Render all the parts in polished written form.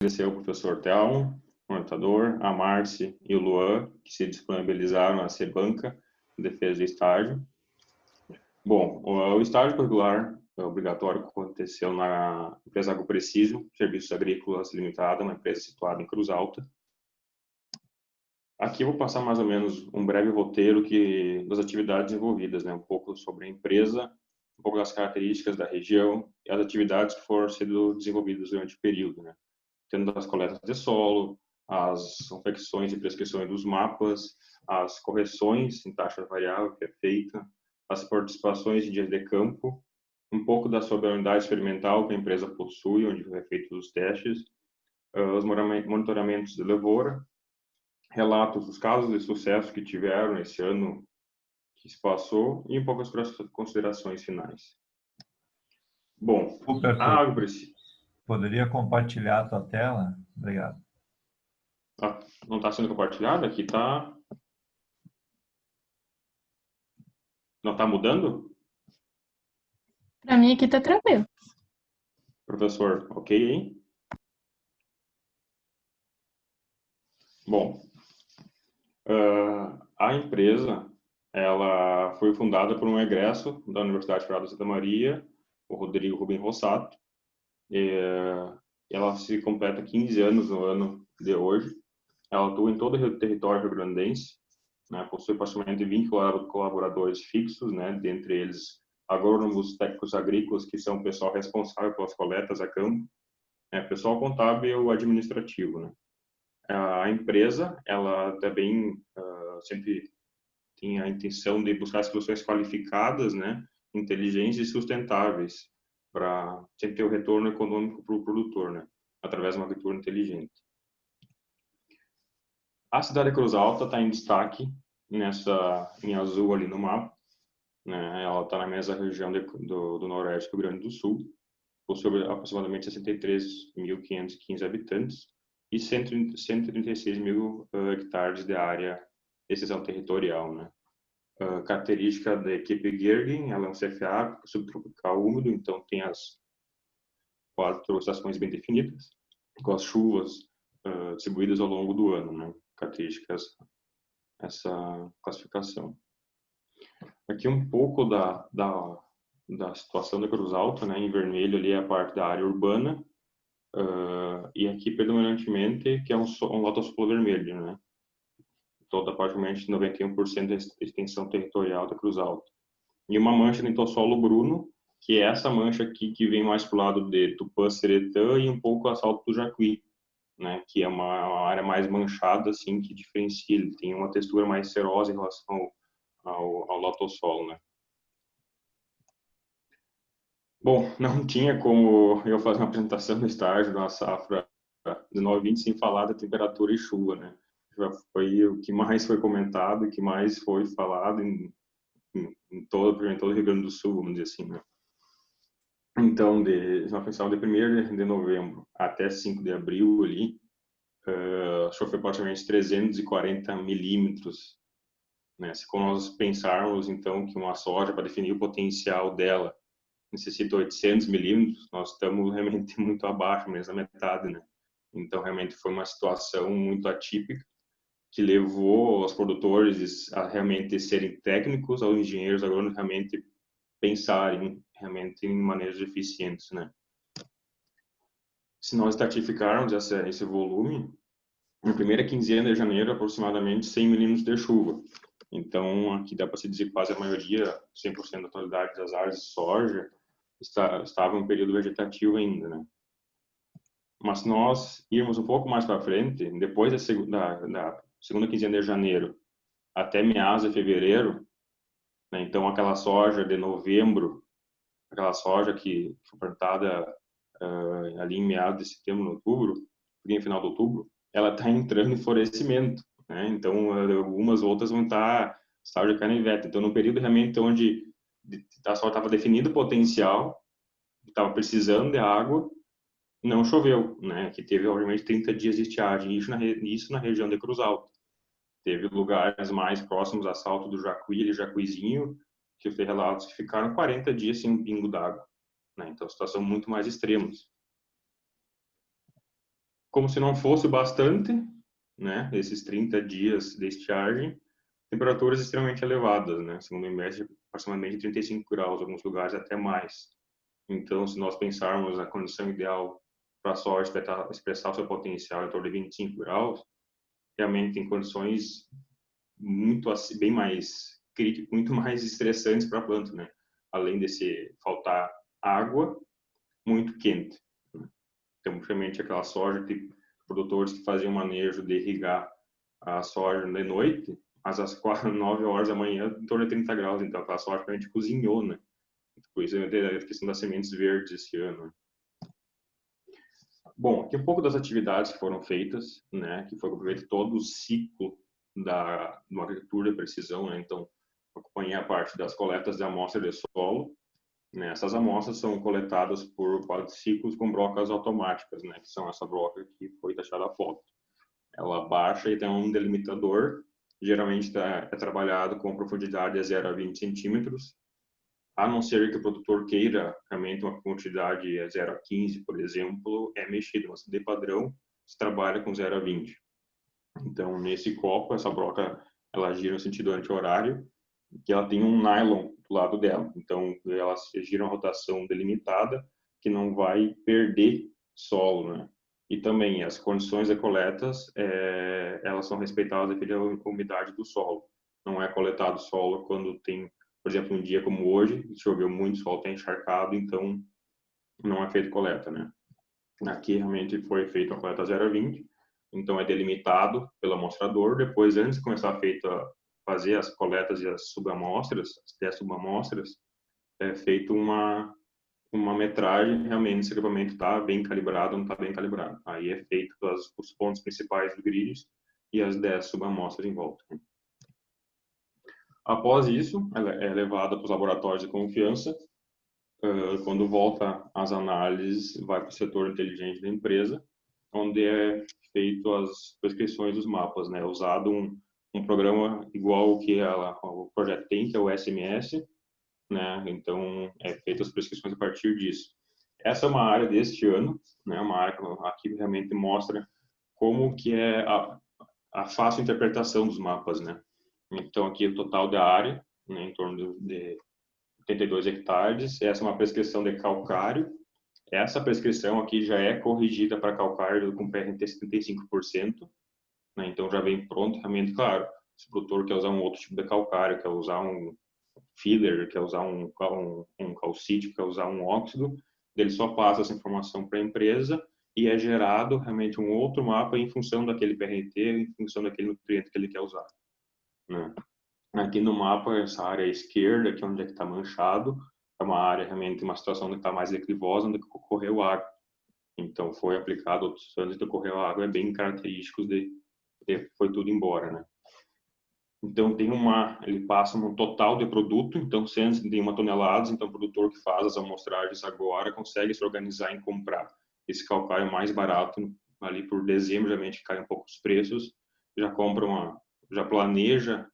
Agradecer ao professor Telmo, o orientador, a Marci e o Luan, que se disponibilizaram a ser banca em defesa do estágio. Bom, o estágio curricular obrigatório aconteceu na empresa AgroPreciso, Serviços Agrícolas Limitada, uma empresa situada em Cruz Alta. Aqui eu vou passar mais ou menos um breve roteiro das atividades envolvidas, né? Um pouco sobre a empresa, um pouco das características da região e as atividades que foram sendo desenvolvidas durante o período, né? Tendo as coletas de solo, as confecções e prescrições dos mapas, as correções em taxa variável que é feita, as participações em dias de campo, um pouco da sobriedade experimental que a empresa possui, onde foi feito os testes, os monitoramentos de lavoura, relatos dos casos de sucesso que tiveram esse ano que se passou e um pouco as considerações finais. Bom, a AgroPreciso. Poderia compartilhar a tua tela? Obrigado. Não está sendo compartilhada? Aqui está. Não está mudando? Para mim aqui está tranquilo. Professor, ok, hein? Bom, a empresa ela foi fundada por um egresso da Universidade Federal de Santa Maria, o Rodrigo Rubem Rossato. Ela se completa 15 anos no ano de hoje. Ela atua em todo o território rio-grandense, né? Possui aproximadamente 20 colaboradores fixos, né? Dentre eles agrônomos, técnicos agrícolas, que são o pessoal responsável pelas coletas a campo, pessoal contábil e administrativo, né? A empresa, ela também sempre tem a intenção de buscar soluções qualificadas, né, inteligentes e sustentáveis para sempre ter o retorno econômico para o produtor, né, através de uma agricultura inteligente. A cidade de Cruz Alta está em destaque em azul ali no mapa, né, ela está na mesma região do noroeste do Rio Grande do Sul, possui aproximadamente 63.515 habitantes e 136 mil hectares de área de extensão territorial, né? Característica da equipe Gergen, ela é um CFA subtropical úmido, então tem as 4 estações bem definidas, com as chuvas distribuídas ao longo do ano, né? Características essa classificação. Aqui um pouco da situação da Cruz Alta, né? Em vermelho ali é a parte da área urbana, e aqui predominantemente que é um lotossolo vermelho, né? Toda praticamente 91% da extensão territorial da Cruz Alta. E uma mancha de tossolo bruno, que é essa mancha aqui que vem mais para o lado de Tupã-Seretã e um pouco assalto do Jacuí, né? Que é uma área mais manchada, assim, que diferencia. Ele tem uma textura mais serosa em relação ao lotossolo, né? Bom, não tinha como eu fazer uma apresentação no estágio de uma safra 19-20 sem falar da temperatura e chuva, né? Foi o que mais foi comentado, o que mais foi falado em todo o Rio Grande do Sul, vamos dizer assim, né? Então, na função de 1º de novembro até 5 de abril ali, choveu aproximadamente 340 milímetros, né? Se nós pensarmos, então, que uma soja, para definir o potencial dela, necessita 800 milímetros, nós estamos realmente muito abaixo, menos da metade, né? Então, realmente foi uma situação muito atípica, que levou os produtores a realmente serem técnicos, aos engenheiros agrônomos realmente pensarem realmente em manejos eficientes, né? Se nós estratificarmos esse volume, na primeira quinzena de janeiro, aproximadamente 100 milímetros de chuva. Então, aqui dá para se dizer que quase a maioria, 100% da totalidade das áreas de soja, estavam em período vegetativo ainda, né? Mas se nós irmos um pouco mais para frente, depois da segunda quinzena de janeiro até meados de fevereiro, né, então aquela soja de novembro, aquela soja que foi plantada ali em meados de setembro, outubro, em final de outubro, ela está entrando em florescimento, né? Então algumas outras vão estar estágio de canivete. Então no período realmente onde a soja estava definindo o potencial, estava precisando de água, não choveu, né? Que teve obviamente 30 dias de estiagem, isso na região de Cruz Alta. Teve lugares mais próximos a Salto do Jacuí e Jacuizinho, que foi relatos que ficaram 40 dias sem um pingo d'água, né? Então situação muito mais extremas. como se não fosse o bastante, né, esses 30 dias de estiagem, temperaturas extremamente elevadas, né, segundo o IMET, aproximadamente 35 graus, em alguns lugares até mais. Então, se nós pensarmos a condição ideal para a soja expressar o seu potencial em torno de 25 graus, realmente tem condições muito bem mais críticas, muito mais estressantes para a planta, né? Além de se faltar água, muito quente. Então, principalmente aquela soja, tipo, produtores que faziam manejo de irrigar a soja de noite, mas às 4, 9 horas da manhã, em torno de 30 graus. Então, aquela soja que a gente cozinhou, né? Por isso a questão das sementes verdes esse ano. Né? Bom, aqui um pouco das atividades que foram feitas, né? Que foi aproveitar todo o ciclo da uma agricultura de precisão, né? Então, acompanhei a parte das coletas de amostra de solo. Né? Essas amostras são coletadas por quadriciclos com brocas automáticas, né? Que são essa broca que foi taxada a foto. Ela baixa e tem um delimitador, geralmente é trabalhado com profundidade de 0 a 20 centímetros, a não ser que o produtor queira realmente uma quantidade 0 a 15, por exemplo, é mexido, mas de padrão se trabalha com 0 a 20. Então, nesse copo, essa broca, ela gira no sentido anti-horário, que ela tem um nylon do lado dela. Então, ela gira uma rotação delimitada, que não vai perder solo, né? E também as condições de coletas, elas são respeitadas devido à umidade do solo. Não é coletado solo quando tem, por exemplo, um dia como hoje, choveu muito, o solo está encharcado, então não é feito coleta, né? Aqui realmente foi feita a coleta 0 a 20, então é delimitado pelo amostrador. Depois, antes de começar fazer as coletas e as subamostras, as 10 subamostras, é feito uma metragem realmente se o equipamento está bem calibrado ou não está bem calibrado. Aí é feito os pontos principais do grid e as 10 subamostras em volta. Após isso, ela é levada para os laboratórios de confiança. Quando volta às análises, vai para o setor inteligente da empresa, onde é feito as prescrições dos mapas, né? É usado um programa igual o que o projeto tem, que é o SMS, né? Então, é feito as prescrições a partir disso. Essa é uma área deste ano, né? Uma área que aqui realmente mostra como que é a fácil interpretação dos mapas, né? Então, aqui o total da área, né? Em torno de 82 hectares. Essa é uma prescrição de calcário. Essa prescrição aqui já é corrigida para calcário com PRT 75%, né? Então já vem pronto, realmente, claro. Se o produtor quer usar um outro tipo de calcário, quer usar um filler, quer usar um calcítico, quer usar um óxido, ele só passa essa informação para a empresa e é gerado realmente um outro mapa em função daquele PRT, em função daquele nutriente que ele quer usar, né? Aqui no mapa, essa área esquerda, que é onde é que está manchado, é uma área realmente, uma situação onde está mais declivosa, onde ocorreu água. Então, foi aplicado outros anos de ocorreu água, é bem característico de foi tudo embora, né? Então, ele passa um total de produto, então, 101 toneladas, então, o produtor que faz as amostragens agora consegue se organizar em comprar esse calcário mais barato, ali por dezembro, realmente cai um pouco os preços, já planeja,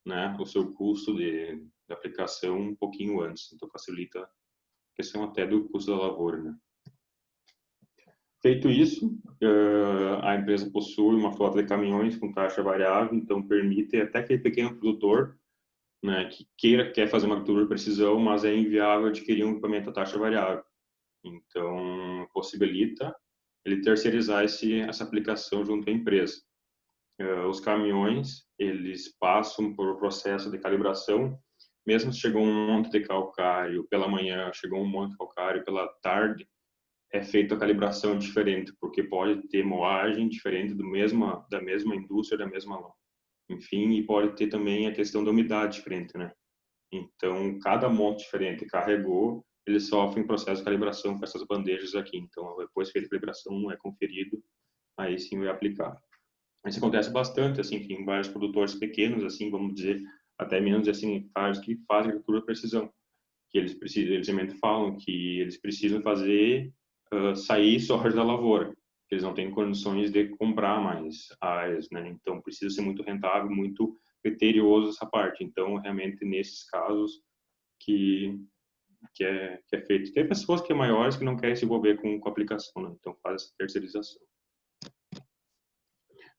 né, o seu custo de aplicação um pouquinho antes, então facilita a questão até do custo da lavoura, né? Feito isso, a empresa possui uma frota de caminhões com taxa variável, então permite até aquele pequeno produtor, né, que quer fazer uma agricultura de precisão, mas é inviável adquirir um equipamento a taxa variável. Então, possibilita ele terceirizar essa aplicação junto à empresa. Os caminhões, eles passam por um processo de calibração, mesmo se chegou um monte de calcário pela manhã, chegou um monte de calcário pela tarde, é feita a calibração diferente, porque pode ter moagem diferente da mesma indústria, da mesma lã. Enfim, e pode ter também a questão da umidade diferente, né? Então, cada monte diferente carregou, eles sofrem processo de calibração com essas bandejas aqui. Então, depois que a calibração é conferido, aí sim vai aplicar. Isso acontece bastante, assim, em vários produtores pequenos, assim, vamos dizer, até menos assim, caras que fazem agricultura de precisão, que eles realmente falam que eles precisam fazer sair soja da lavoura, que eles não têm condições de comprar mais áreas, né? Então precisa ser muito rentável, muito criterioso essa parte. Então realmente nesses casos que é feito. Tem pessoas que é maiores que não querem se envolver com a aplicação, né? Então faz essa terceirização.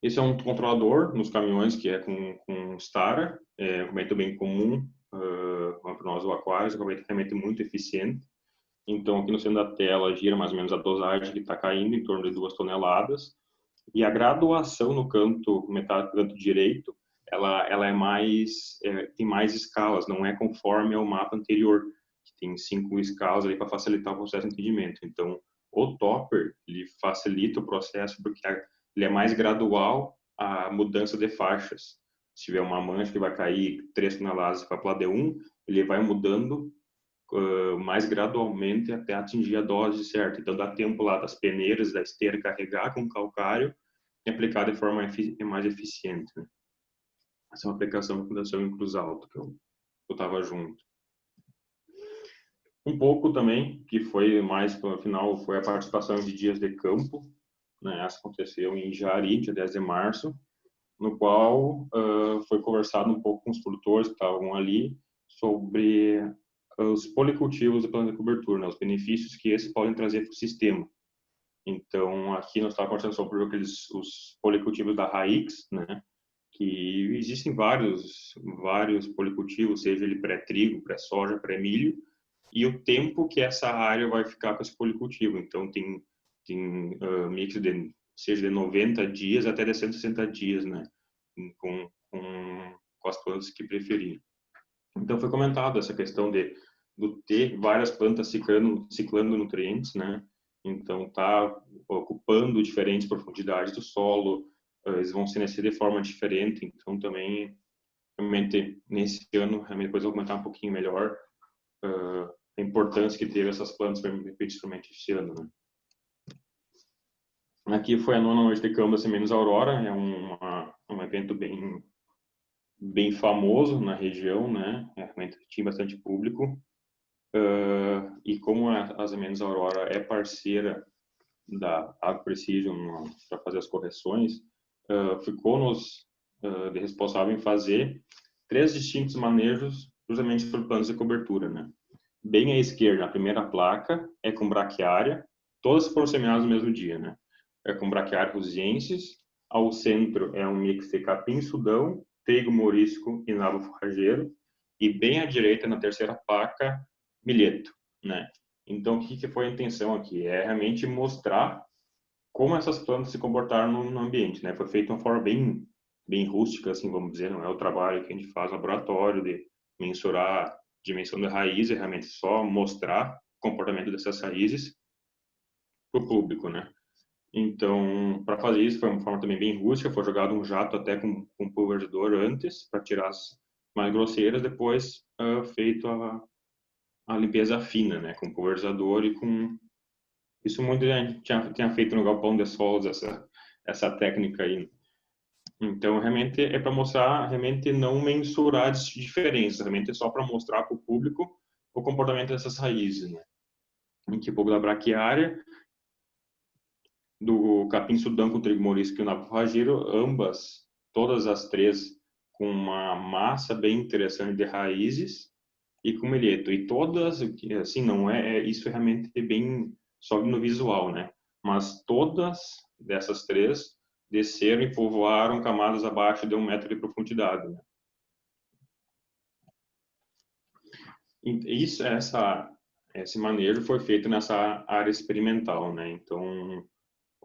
Esse é um controlador nos caminhões que é com Stara, é um equipamento bem comum para nós do aquário, é um equipamento muito eficiente. Então, aqui no centro da tela gira mais ou menos a dosagem que está caindo, em torno de 2 toneladas. E a graduação no canto metálico, canto direito, ela é mais, tem mais escalas, não é conforme ao mapa anterior, que tem 5 escalas ali para facilitar o processo de entendimento. Então, o topper, ele facilita o processo porque ele é mais gradual a mudança de faixas. Se tiver uma mancha que vai cair 3 toneladas para a D1, ele vai mudando mais gradualmente até atingir a dose certa. Então, dá tempo lá das peneiras, da esteira carregar com calcário e aplicar de forma mais eficiente. Né? Essa é uma aplicação de fundação em Cruz Alta, que eu estava junto. Um pouco também, que foi mais para o final, foi a participação de dias de campo. Né? Essa aconteceu em Jari, dia 10 de março, no qual foi conversado um pouco com os produtores que estavam ali sobre os policultivos da planta de cobertura, né? Os benefícios que esses podem trazer para o sistema. Então, aqui nós estávamos conversando sobre os policultivos da Raix, né? Que existem vários policultivos, seja ele pré-trigo, pré-soja, pré-milho, e o tempo que essa área vai ficar com esse policultivo. Então, tem mix de, seja de 90 dias até de 160 dias, né? Com as plantas que preferirem. Então, foi comentado essa questão de ter várias plantas ciclando nutrientes, né? Então, tá ocupando diferentes profundidades do solo, eles vão se nascer de forma diferente. Então, também, realmente, nesse ano, realmente, depois eu vou comentar um pouquinho melhor a importância que teve essas plantas, principalmente esse ano, né? Aqui foi a 9ª noite de campo da Sementes Aurora, é um evento bem famoso na região, né? Realmente tinha bastante público. E como a Sementes Aurora é parceira da AgroPrecision para fazer as correções, ficou-nos de responsável em fazer 3 distintos manejos justamente por planos de cobertura, né? Bem à esquerda, a primeira placa é com braquiária, todas foram semeadas no mesmo dia, né? É com braquiária rusiensis, ao centro é um mix de capim-sudão, trigo morisco e nabo forrageiro, e bem à direita, na terceira placa, milheto, né? Então, o que foi a intenção aqui? É realmente mostrar como essas plantas se comportaram no ambiente, né? Foi feito de uma forma bem rústica, assim, vamos dizer, não é o trabalho que a gente faz no laboratório de mensurar a dimensão da raiz, é realmente só mostrar o comportamento dessas raízes para o público, né? Então, para fazer isso, foi uma forma também bem rústica, foi jogado um jato até com pulverizador antes, para tirar as mais grosseiras, depois feito a limpeza fina, né, com pulverizador e com... Isso muita gente tinha feito no galpão de solos, essa técnica aí. Então, realmente é para mostrar, realmente não mensurar as diferenças, realmente é só para mostrar para o público o comportamento dessas raízes, né. Aqui um pouco da braquiária, do capim-sudão com trigo morisco e o nabo forrageiro, todas as 3 com uma massa bem interessante de raízes e com milheto. E todas, assim, não isso é realmente bem só no visual, né? Mas todas dessas 3 desceram e povoaram camadas abaixo de 1 metro de profundidade, né? Isso, esse manejo foi feito nessa área experimental, né? Então,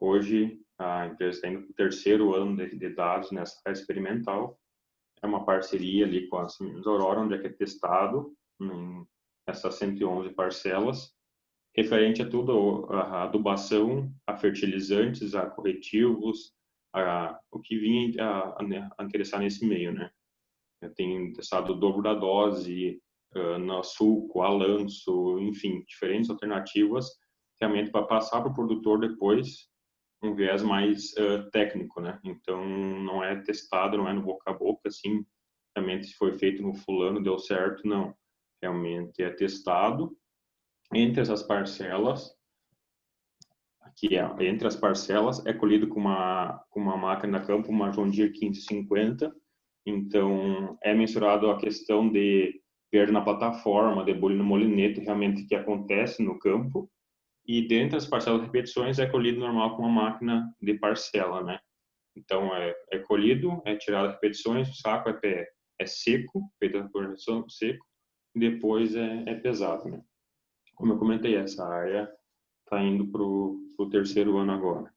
hoje, a empresa está indo para o 3º ano de dados nessa área experimental. É uma parceria ali com a Sementes Aurora, onde é que é testado essas 111 parcelas, referente a tudo, a adubação, a fertilizantes, a corretivos, o que vinha a interessar nesse meio, né? Tem testado o dobro da dose, no sulco, alanço, enfim, diferentes alternativas, realmente para passar para o produtor depois um viés mais técnico, né? Então, não é testado, não é no boca a boca, assim, realmente se foi feito no fulano, deu certo, não. Realmente é testado entre essas parcelas, entre as parcelas, é colhido com uma máquina a campo, uma John Deere 1550, então é mensurado a questão de verde na plataforma, de bolha no molinete, realmente que acontece no campo, e dentre as parcelas de repetições é colhido normal com uma máquina de parcela, né? Então, é colhido, é tirado repetições, o saco é seco, feito a correção seco, e depois é pesado, né? Como eu comentei, essa área está indo para o terceiro ano agora.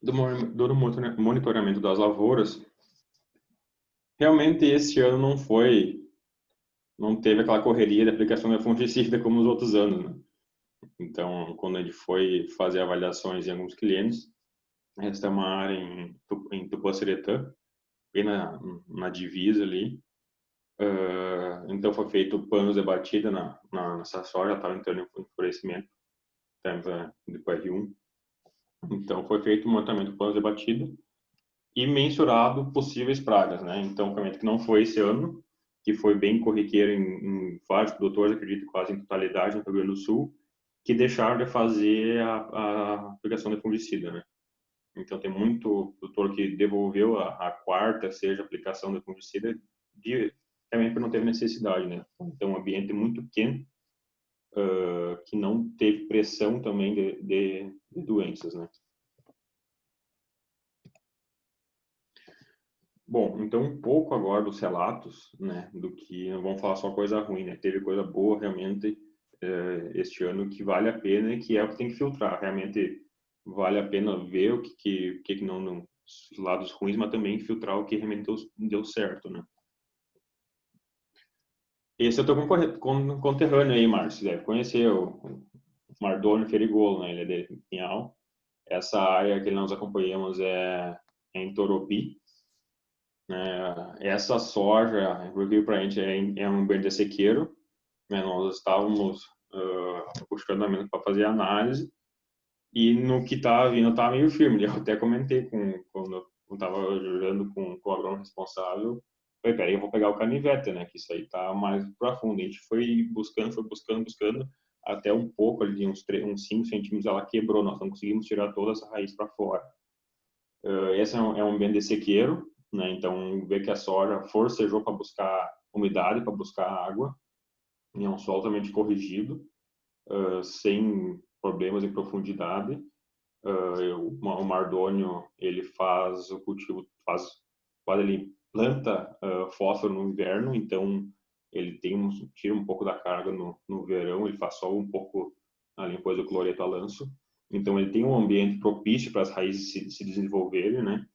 Do monitoramento das lavouras, realmente esse ano não teve aquela correria de aplicação de fungicida como nos outros anos, né? Então, quando a gente foi fazer avaliações em alguns clientes, esta é uma área em Tupaciretã, bem na divisa ali. Então, foi feito panos de batida nessa soja, estava entrando em florescimento, de PR1. Então, foi feito o monitoramento de panos de batida e mensurado possíveis pragas, né? Então, realmente que não foi esse ano, que foi bem corriqueiro em vários produtores, acredito quase em totalidade no Rio Grande do Sul, que deixaram de fazer a aplicação de fungicida, né? Então, tem muito produtor que devolveu a quarta, seja aplicação de fungicida, realmente por não teve necessidade, né? Então, um ambiente muito quente, que não teve pressão também de doenças, né? Bom, então um pouco agora dos relatos, né, do que não vamos falar só coisa ruim, né? Teve coisa boa realmente este ano que vale a pena e que é o que tem que filtrar. Realmente vale a pena ver o que não os lados ruins, mas também filtrar o que realmente deu certo, né? Esse eu tô conterrâneo aí, Márcio, deve conhecer o Mardônio Ferigolo, né? Ele é de Pinhal. Essa área que nós acompanhamos é em Toropi. Essa soja, inclusive para a gente é um bem de sequeiro, né? Nós estávamos buscando para fazer análise e no que estava vindo estava meio firme. Eu até comentei quando eu estava jogando com o agrônomo responsável, falei, peraí, eu vou pegar o canivete, né? Que isso aí tá mais profundo. A gente foi buscando, até um pouco ali, uns 5 centímetros, ela quebrou. Nós não conseguimos tirar toda essa raiz para fora. Esse é um bem de sequeiro, né? Então, ver que a soja forcejou para buscar umidade, para buscar água, em um solo totalmente corrigido, sem problemas em profundidade. O Mardônio, ele faz o cultivo, ele planta fósforo no inverno, então ele tira um pouco da carga no verão, ele faz só um pouco ali depois do cloreto a lanço. Então ele tem um ambiente propício para as raízes se desenvolverem, né?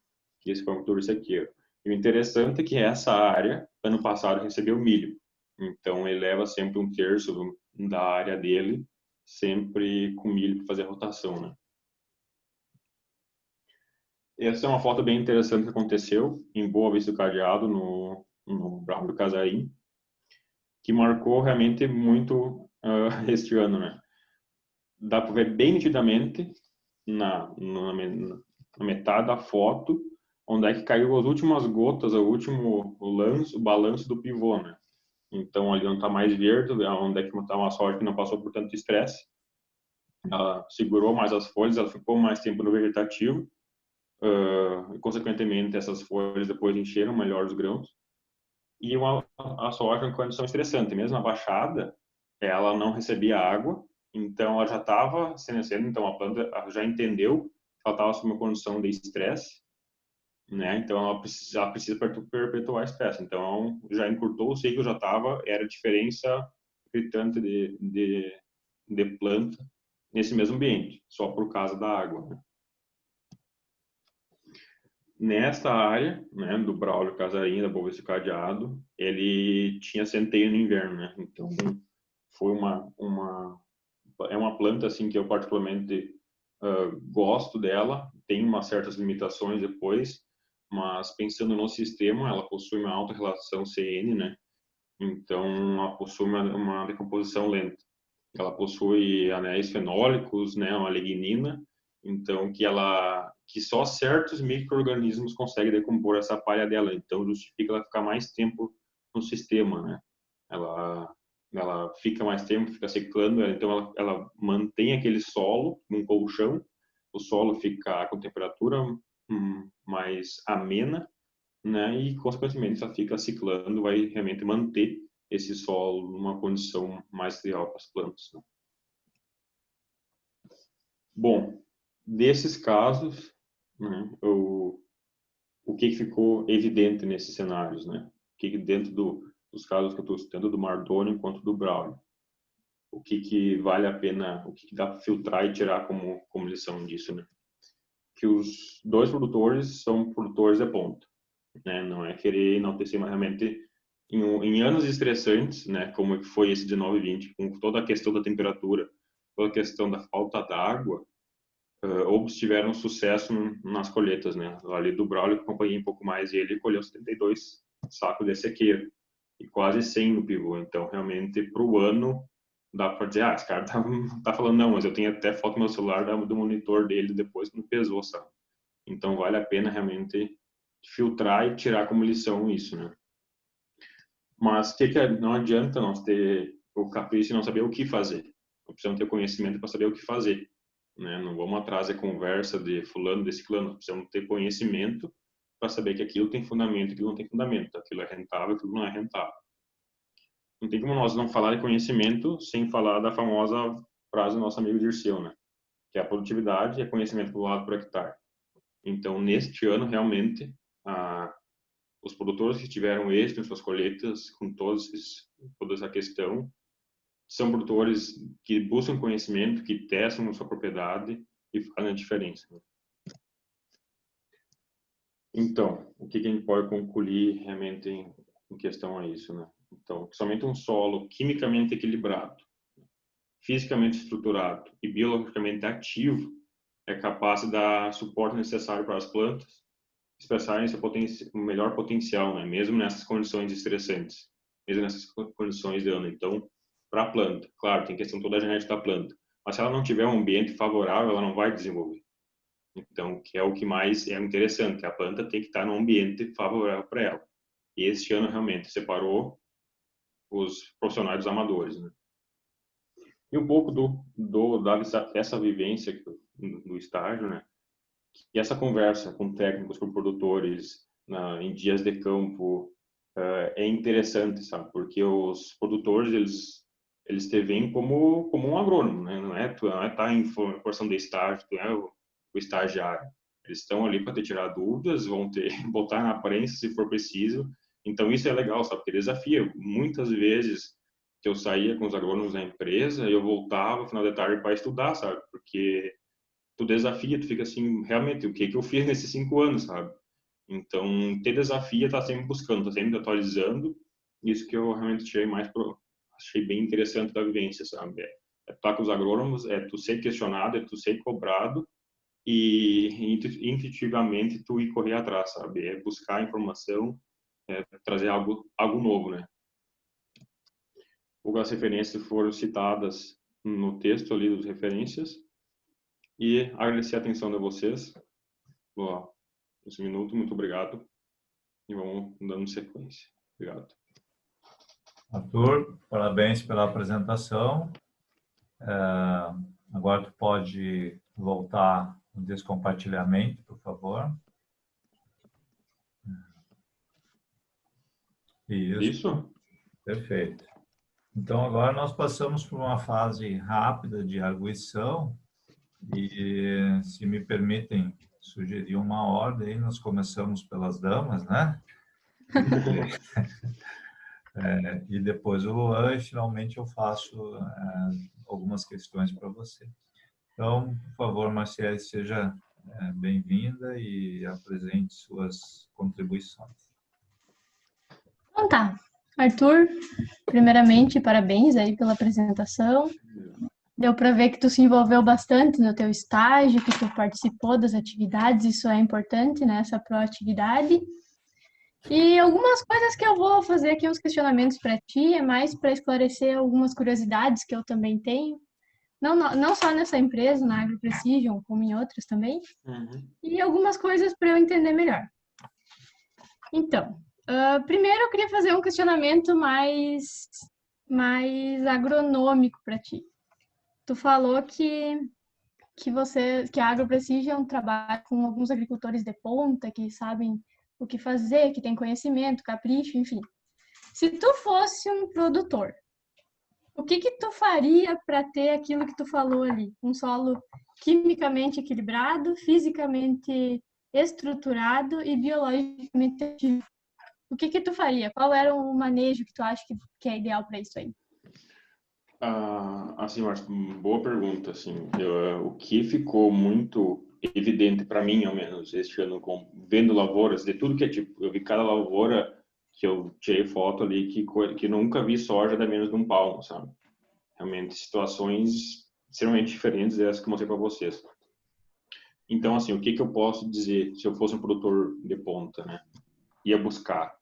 Que esse foi um cultivo sequeiro. E o interessante é que essa área, ano passado, recebeu milho. Então ele leva sempre um terço da área dele, sempre com milho para fazer a rotação, né? Essa é uma foto bem interessante que aconteceu em Boa Vista do Cadeado, no Braulio Casarim, que marcou realmente muito este ano, né? Dá para ver bem nitidamente na metade da foto onde é que caiu as últimas gotas, o balanço do pivô, né? Então ali onde está mais verde, onde é que está uma soja que não passou por tanto estresse, ela segurou mais as folhas, ela ficou mais tempo no vegetativo. E, consequentemente, essas folhas depois encheram melhor os grãos. E a soja em condição estressante, mesmo a baixada, ela não recebia água, então ela já estava senescendo, então a planta já entendeu que ela estava sob uma condição de estresse, né? Então ela precisa perpetuar estresse. Então já encurtou o ciclo, era diferença gritante de planta nesse mesmo ambiente, só por causa da água, né? Nesta área, né, do Braulio Casarim, da Boa Vista do Cadeado, ele tinha centeio no inverno, né? Então, foi é uma planta assim que eu particularmente gosto dela. Tem umas certas limitações depois, mas pensando no sistema, ela possui uma alta relação CN, né? Então, ela possui uma decomposição lenta. Ela possui anéis fenólicos, né, uma lignina, então que só certos micro-organismos conseguem decompor essa palha dela, então justifica ela ficar mais tempo no sistema, né? Ela fica mais tempo, fica secando, então ela mantém aquele solo, um colchão, o solo fica com temperatura mais amena, né? E consequentemente ela fica ciclando, vai realmente manter esse solo numa condição mais ideal para as plantas, né? Bom, desses casos, né, o que ficou evidente nesses cenários, né? O que dentro dos casos que eu estou citando, do Mardoni quanto do Braulio, o que vale a pena, o que dá para filtrar e tirar como lição disso, né? Que os dois produtores são produtores de ponta, né? Não é querer enaltecer, mas realmente em anos estressantes, né? Como foi esse de 9/20, com toda a questão da temperatura, toda a questão da falta d'água, ambos tiveram sucesso nas colheitas, né? Ali do Braulio, que eu acompanhei um pouco mais, e ele colheu 72 sacos de sequeiro e quase 100 no pivô. Então, realmente, para o ano, dá para dizer, esse cara tá falando, não, mas eu tenho até foto no meu celular do monitor dele depois que não pesou, sabe? Então, vale a pena realmente filtrar e tirar como lição isso, né? Mas não adianta nós ter o capricho e não saber o que fazer. Nós precisamos ter conhecimento para saber o que fazer, né? Não vamos atrás da conversa de fulano, desse ciclano. Nós precisamos ter conhecimento para saber que aquilo tem fundamento, aquilo não tem fundamento, aquilo é rentável, aquilo não é rentável. Não tem como nós não falar de conhecimento sem falar da famosa frase do nosso amigo Dirceu, né? Que é a produtividade é conhecimento do lado por hectare. Então, neste ano, realmente, os produtores que tiveram êxito em suas colheitas, com toda essa questão, são produtores que buscam conhecimento, que testam a sua propriedade e fazem a diferença. Então, o que a gente pode concluir realmente em questão a isso, né? Então, somente um solo quimicamente equilibrado, fisicamente estruturado e biologicamente ativo é capaz de dar suporte necessário para as plantas expressarem seu o melhor potencial, né? Mesmo nessas condições estressantes, mesmo nessas condições de ano. Então, para a planta, claro, tem questão toda a genética da planta, mas se ela não tiver um ambiente favorável, ela não vai desenvolver. Então, que é o que mais é interessante, que a planta tem que estar num ambiente favorável para ela. E este ano realmente separou os profissionais dos amadores, né? E um pouco dessa vivência do estágio, né? E essa conversa com técnicos, com produtores, em dias de campo, é interessante, sabe? Porque os produtores, eles te veem como um agrônomo, né? Tu não é tá em formação de estágio, tu é o estagiário. Eles estão ali para te tirar dúvidas, vão te botar na prensa se for preciso. Então isso é legal, sabe? Porque desafia. Muitas vezes que eu saía com os agrônomos da empresa, eu voltava no final da tarde para estudar, sabe? Porque tu desafia, tu fica assim, realmente, o que eu fiz nesses 5 anos, sabe? Então, ter desafia, tá sempre buscando, tá sempre atualizando. Isso que eu realmente achei bem interessante da vivência, sabe? É tu tá com os agrônomos, é tu ser questionado, é tu ser cobrado e intuitivamente tu ir correr atrás, sabe? É buscar informação, trazer algo novo, né? As referências foram citadas no texto ali das referências e agradecer a atenção de vocês. Esse minuto, muito obrigado e vamos dando sequência. Obrigado. Arthur, parabéns pela apresentação. Agora tu pode voltar no descompartilhamento, por favor. Isso? Perfeito. Então, agora nós passamos por uma fase rápida de arguição e, se me permitem sugerir uma ordem, nós começamos pelas damas, né? E depois o Luan, e finalmente eu faço algumas questões para você. Então, por favor, Marciele, seja bem-vinda e apresente suas contribuições. Então tá. Arthur, primeiramente, parabéns aí pela apresentação. Deu para ver que tu se envolveu bastante no teu estágio, que tu participou das atividades, isso é importante, né? Essa proatividade. E algumas coisas que eu vou fazer aqui, uns questionamentos para ti, é mais para esclarecer algumas curiosidades que eu também tenho. Não só nessa empresa, na Agro Precision, como em outras também. Uhum. E algumas coisas para eu entender melhor. Então, primeiro eu queria fazer um questionamento mais agronômico para ti. Tu falou que a Agro Precision trabalha com alguns agricultores de ponta que sabem o que fazer, que tem conhecimento, capricho, enfim. Se tu fosse um produtor O que que tu faria para ter aquilo que tu falou ali? Um solo quimicamente equilibrado, fisicamente estruturado e biologicamente ativo. O que que tu faria? Qual era o manejo que tu acha que é ideal para isso aí? Assim, Márcio, boa pergunta. Assim, o que ficou muito evidente para mim, ao menos este ano, vendo lavouras de tudo que é tipo, eu vi cada lavoura que eu tirei foto ali que nunca vi soja da menos de um palmo, sabe? Realmente situações extremamente diferentes dessas que eu mostrei para vocês. Então, assim, o que que eu posso dizer se eu fosse um produtor de ponta, né? Ia buscar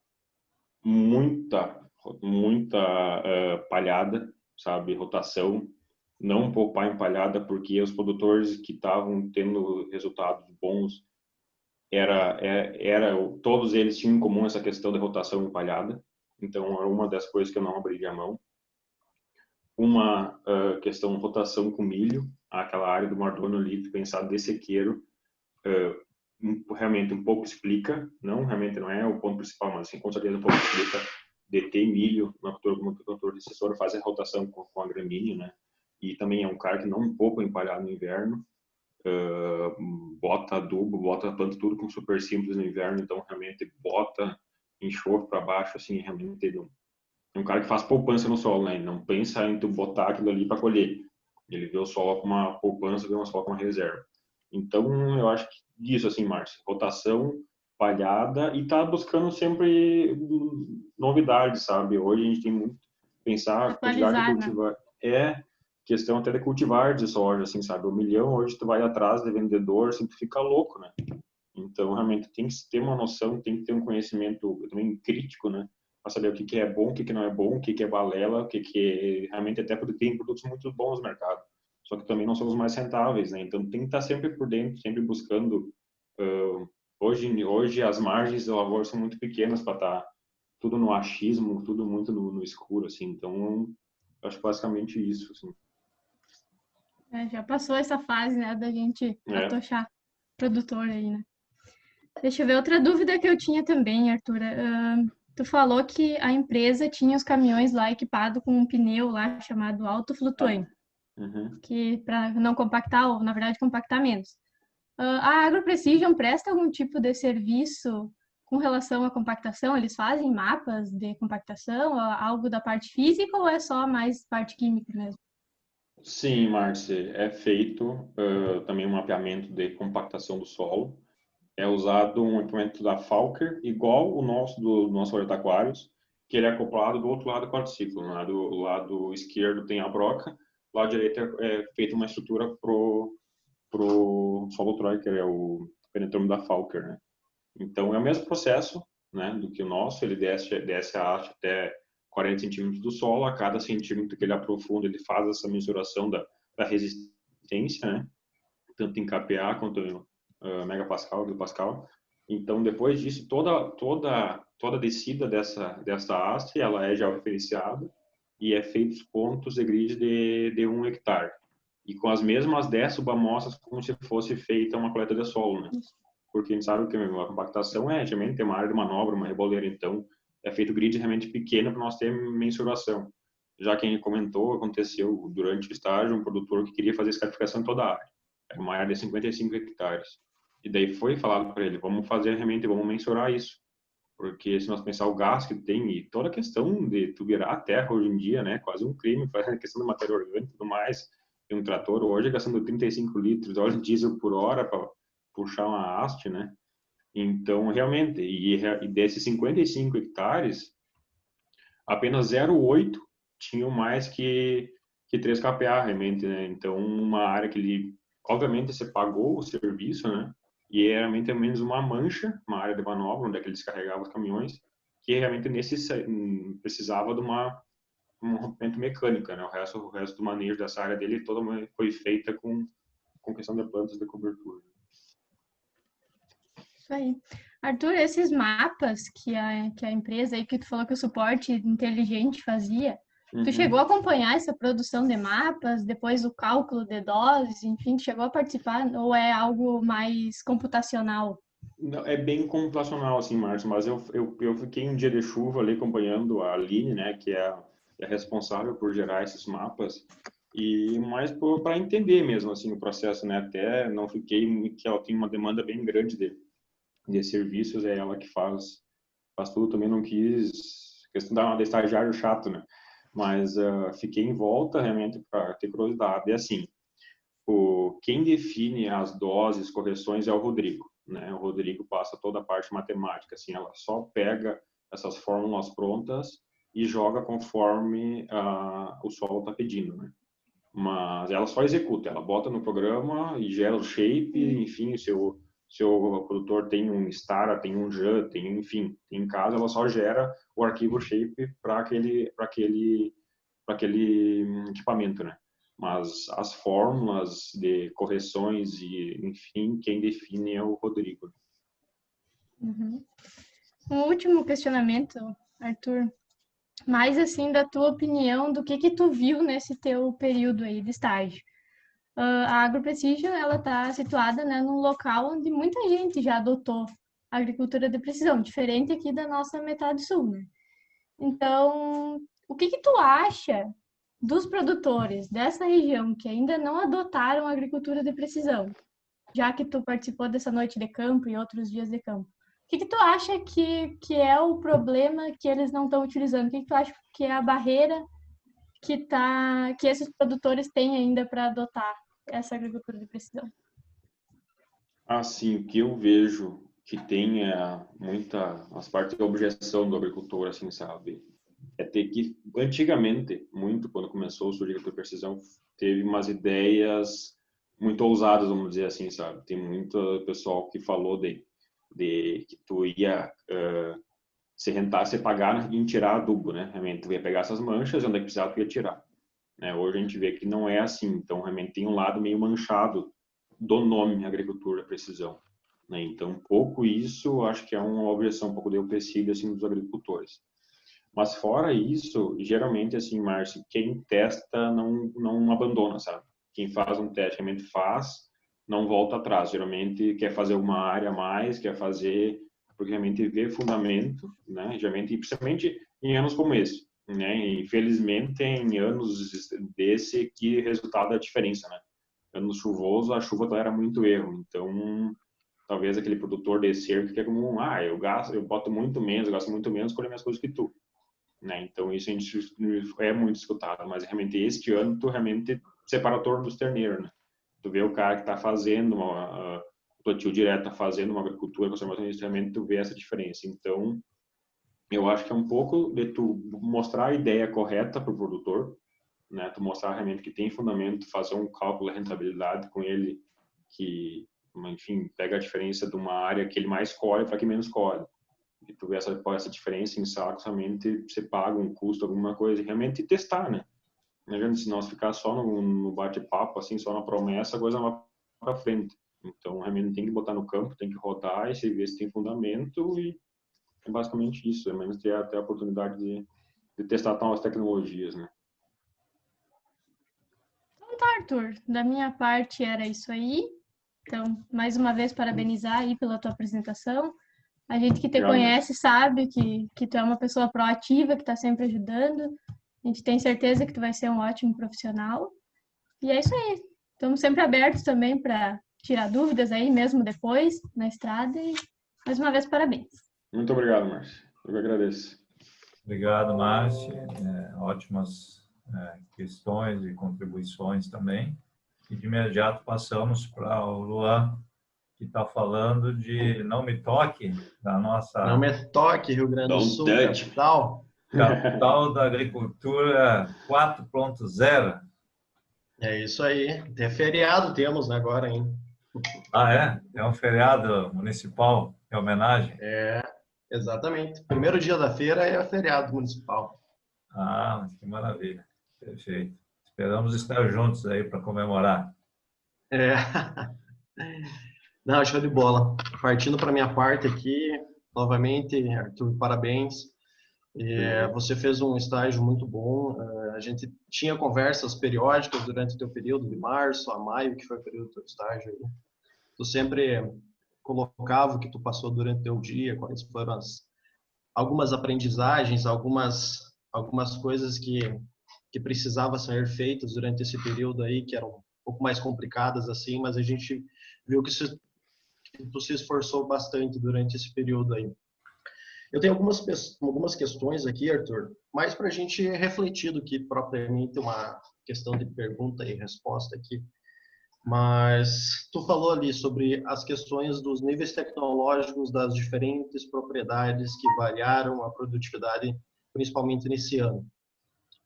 muita, muita palhada, sabe, rotação, não poupar em palhada, porque os produtores que estavam tendo resultados bons todos eles tinham em comum essa questão de rotação em palhada. Então, é uma das coisas que eu não abri a mão. Uma questão de rotação com milho, aquela área do Mardônio ali, pensar de sequeiro, realmente um pouco explica, realmente não é o ponto principal, mas assim, com certeza um pouco explica DT milho, no agricultor de assessor faz a rotação com a gramínea, né? E também é um cara que não poupa empalhado no inverno, bota adubo, bota planta tudo com super simples no inverno, então realmente bota enxofre para baixo, assim, realmente ele é um cara que faz poupança no solo, né? Ele não pensa em tu botar aquilo ali para colher. Ele vê o solo como uma poupança, vê o solo como uma reserva. Então, eu acho que isso, assim, Márcio, rotação, palhada e tá buscando sempre novidades, sabe? Hoje a gente tem muito pensar a quantidade de Atualizar, né? cultivar. É questão até de cultivar de soja, assim, sabe? 1 milhão, hoje tu vai atrás de vendedor, assim, tu fica louco, né? Então, realmente, tem que ter uma noção, tem que ter um conhecimento também crítico, né? Para saber o que que é bom, o que que não é bom, o que que é balela, o que que é... Realmente, até porque tem produtos muito bons no mercado, só que também não são os mais rentáveis, né? Então, tem que estar sempre por dentro, sempre buscando... hoje, as margens da lavoura são muito pequenas para estar tudo no achismo, tudo muito no escuro, assim. Então, eu acho basicamente isso, assim. Já passou essa fase, né, da gente É. atochar produtor aí, né? Deixa eu ver, outra dúvida que eu tinha também, Arthur. Tu falou que a empresa tinha os caminhões lá equipados com um pneu lá chamado alto-flutuante, Uhum. que para não compactar, ou na verdade compactar menos. A AgroPrecision presta algum tipo de serviço com relação à compactação? Eles fazem mapas de compactação, algo da parte física ou é só mais parte química mesmo? Sim, Marci, é feito também um mapeamento de compactação do solo. É usado um equipamento da Falker, igual o nosso do nosso Aquários, que ele é acoplado do outro lado do quadriciclo. Né? Do lado esquerdo tem a broca, do lado direito é feita uma estrutura pro solo Troiker, é o penetrômetro da Falker, né? Então é o mesmo processo, né, do que o nosso. Ele desce a haste até 40 centímetros do solo. A cada centímetro que ele aprofunda, ele faz essa mensuração da resistência, né? Tanto em kPa quanto em megapascal, gigapascal. Então, depois disso, toda a descida dessa haste, ela é georreferenciada e é feito os pontos de grid de 1 hectare. E com as mesmas 10 subamostras, como se fosse feita uma coleta de solo, né? Porque a gente sabe que a compactação geralmente tem uma área de manobra, uma reboleira, então é feito grid realmente pequeno para nós ter mensuração. Já que a gente comentou, aconteceu durante o estágio um produtor que queria fazer escarificação em toda a área. Era uma área de 55 hectares. E daí foi falado para ele, vamos fazer realmente, vamos mensurar isso. Porque se nós pensar o gasto que tem e toda a questão de tu virar a terra hoje em dia, né, quase um crime, a questão da matéria orgânica e tudo mais, tem um trator hoje gastando 35 litros de óleo diesel por hora para puxar uma haste, né? Então, realmente, e desses 55 hectares, apenas 0,8 tinham mais que 3 kPa, realmente, né? Então, uma área que ele, obviamente, você pagou o serviço, né? E realmente é menos uma mancha, uma área de manobra, onde é que ele descarregava os caminhões, que realmente precisava de um rompimento mecânico, né? O resto do manejo dessa área dele toda foi feita com questão de plantas de cobertura. Isso aí. Arthur, esses mapas que a empresa aí que tu falou que o suporte inteligente fazia, tu chegou a acompanhar essa produção de mapas, depois o cálculo de doses, enfim, tu chegou a participar ou é algo mais computacional? Não, é bem computacional, assim, Márcio, mas eu fiquei um dia de chuva ali acompanhando a Aline, né, que é é responsável por gerar esses mapas, e mais para entender mesmo assim o processo, né? Até não fiquei que ela tem uma demanda bem grande de serviços, é ela que faz tudo. Também não quis questão da estagiário chato, né? Mas fiquei em volta realmente para ter curiosidade. E assim, quem define as doses, correções é o Rodrigo, né? O Rodrigo passa toda a parte matemática, assim, ela só pega essas fórmulas prontas e joga conforme o solo está pedindo, né? Mas ela só executa, ela bota no programa e gera o shape, enfim, se o produtor tem um Stara, tem um JAN, enfim, em casa ela só gera o arquivo shape para aquele equipamento, né? Mas as fórmulas de correções e, enfim, quem define é o Rodrigo. Uhum. Um último questionamento, Arthur, mais assim da tua opinião do que tu viu nesse teu período aí de estágio. A AgroPrecision, ela está situada, né, num local onde muita gente já adotou a agricultura de precisão, diferente aqui da nossa metade sul, né? Então, o que tu acha dos produtores dessa região que ainda não adotaram a agricultura de precisão, já que tu participou dessa noite de campo e outros dias de campo? O que tu acha que é o problema que eles não estão utilizando? O que tu acha que é a barreira que esses produtores têm ainda para adotar essa agricultura de precisão? Assim, o que eu vejo que tem as partes de objeção do agricultor, assim, sabe? É ter que, antigamente, muito, quando começou o surgir a agricultura de precisão, teve umas ideias muito ousadas, vamos dizer assim, sabe? Tem muito pessoal que falou de que tu ia se rentar, se pagar em tirar adubo, né? Realmente, tu ia pegar essas manchas, onde é que precisava, tu ia tirar. Né? Hoje a gente vê que não é assim, então realmente tem um lado meio manchado do nome agricultura de precisão. Né? Então, um pouco isso, acho que é uma objeção um pouco de empecilho assim, dos agricultores. Mas fora isso, geralmente, assim, Márcio, quem testa não abandona, sabe? Quem faz um teste realmente faz, não volta atrás. Geralmente quer fazer uma área a mais, quer fazer, porque realmente vê fundamento, né? Geralmente, principalmente em anos como esse, né? Infelizmente, em anos desse que resultado é a diferença, né? Ano chuvoso, a chuva era muito erro. Então, talvez aquele produtor de cerca que é como, eu boto muito menos, eu gasto muito menos, colher minhas coisas que tu. Né? Então isso a gente é muito escutado, mas realmente este ano tu realmente separa o torno dos terneiros, né? Tu vê o cara que está fazendo o plantio direto, está fazendo uma agricultura, conservação, realmente tu vê essa diferença. Então eu acho que é um pouco de tu mostrar a ideia correta para o produtor, né? Tu mostrar realmente que tem fundamento, fazer um cálculo de rentabilidade com ele, que enfim pega a diferença de uma área que ele mais colhe para que menos colhe. E tu vê essa diferença em sacos, realmente você paga um custo, alguma coisa, e realmente testar, né? Não adianta se nós ficar só no bate-papo, assim, só na promessa, a coisa não vai para frente. Então, realmente tem que botar no campo, tem que rodar e ver se tem fundamento, e é basicamente isso, é menos ter até a oportunidade de testar novas tecnologias, né? Então tá, Arthur, da minha parte era isso aí. Então, mais uma vez, parabenizar aí pela tua apresentação. A gente que te conhece sabe que tu é uma pessoa proativa, que está sempre ajudando. A gente tem certeza que tu vai ser um ótimo profissional. E é isso aí. Estamos sempre abertos também para tirar dúvidas aí, mesmo depois, na estrada. E, mais uma vez, parabéns. Muito obrigado, Márcio. Eu agradeço. Obrigado, Márcio. Ótimas questões e contribuições também. E de imediato passamos para o Luan, que está falando de Não Me Toque, da nossa... Não Me Toque, Rio Grande do Sul, capital. Capital da Agricultura 4.0. É isso aí. Até feriado temos agora, hein? Ah, é? É um feriado municipal em homenagem? É, exatamente. Primeiro dia da feira é feriado municipal. Ah, que maravilha. Perfeito. Esperamos estar juntos aí para comemorar. É. Não, show de bola. Partindo para minha parte aqui, novamente, Arthur, parabéns. Você fez um estágio muito bom. A gente tinha conversas periódicas durante o teu período, de março a maio, que foi o período do teu estágio aí. Tu sempre colocava o que tu passou durante o teu dia, quais foram algumas aprendizagens, algumas algumas coisas que precisavam ser feitas durante esse período aí, que eram um pouco mais complicadas assim, mas a gente viu que tu se esforçou bastante durante esse período aí. Eu tenho algumas questões aqui, Arthur, mais para a gente refletir do que propriamente uma questão de pergunta e resposta aqui. Mas tu falou ali sobre as questões dos níveis tecnológicos das diferentes propriedades que variaram a produtividade, principalmente nesse ano.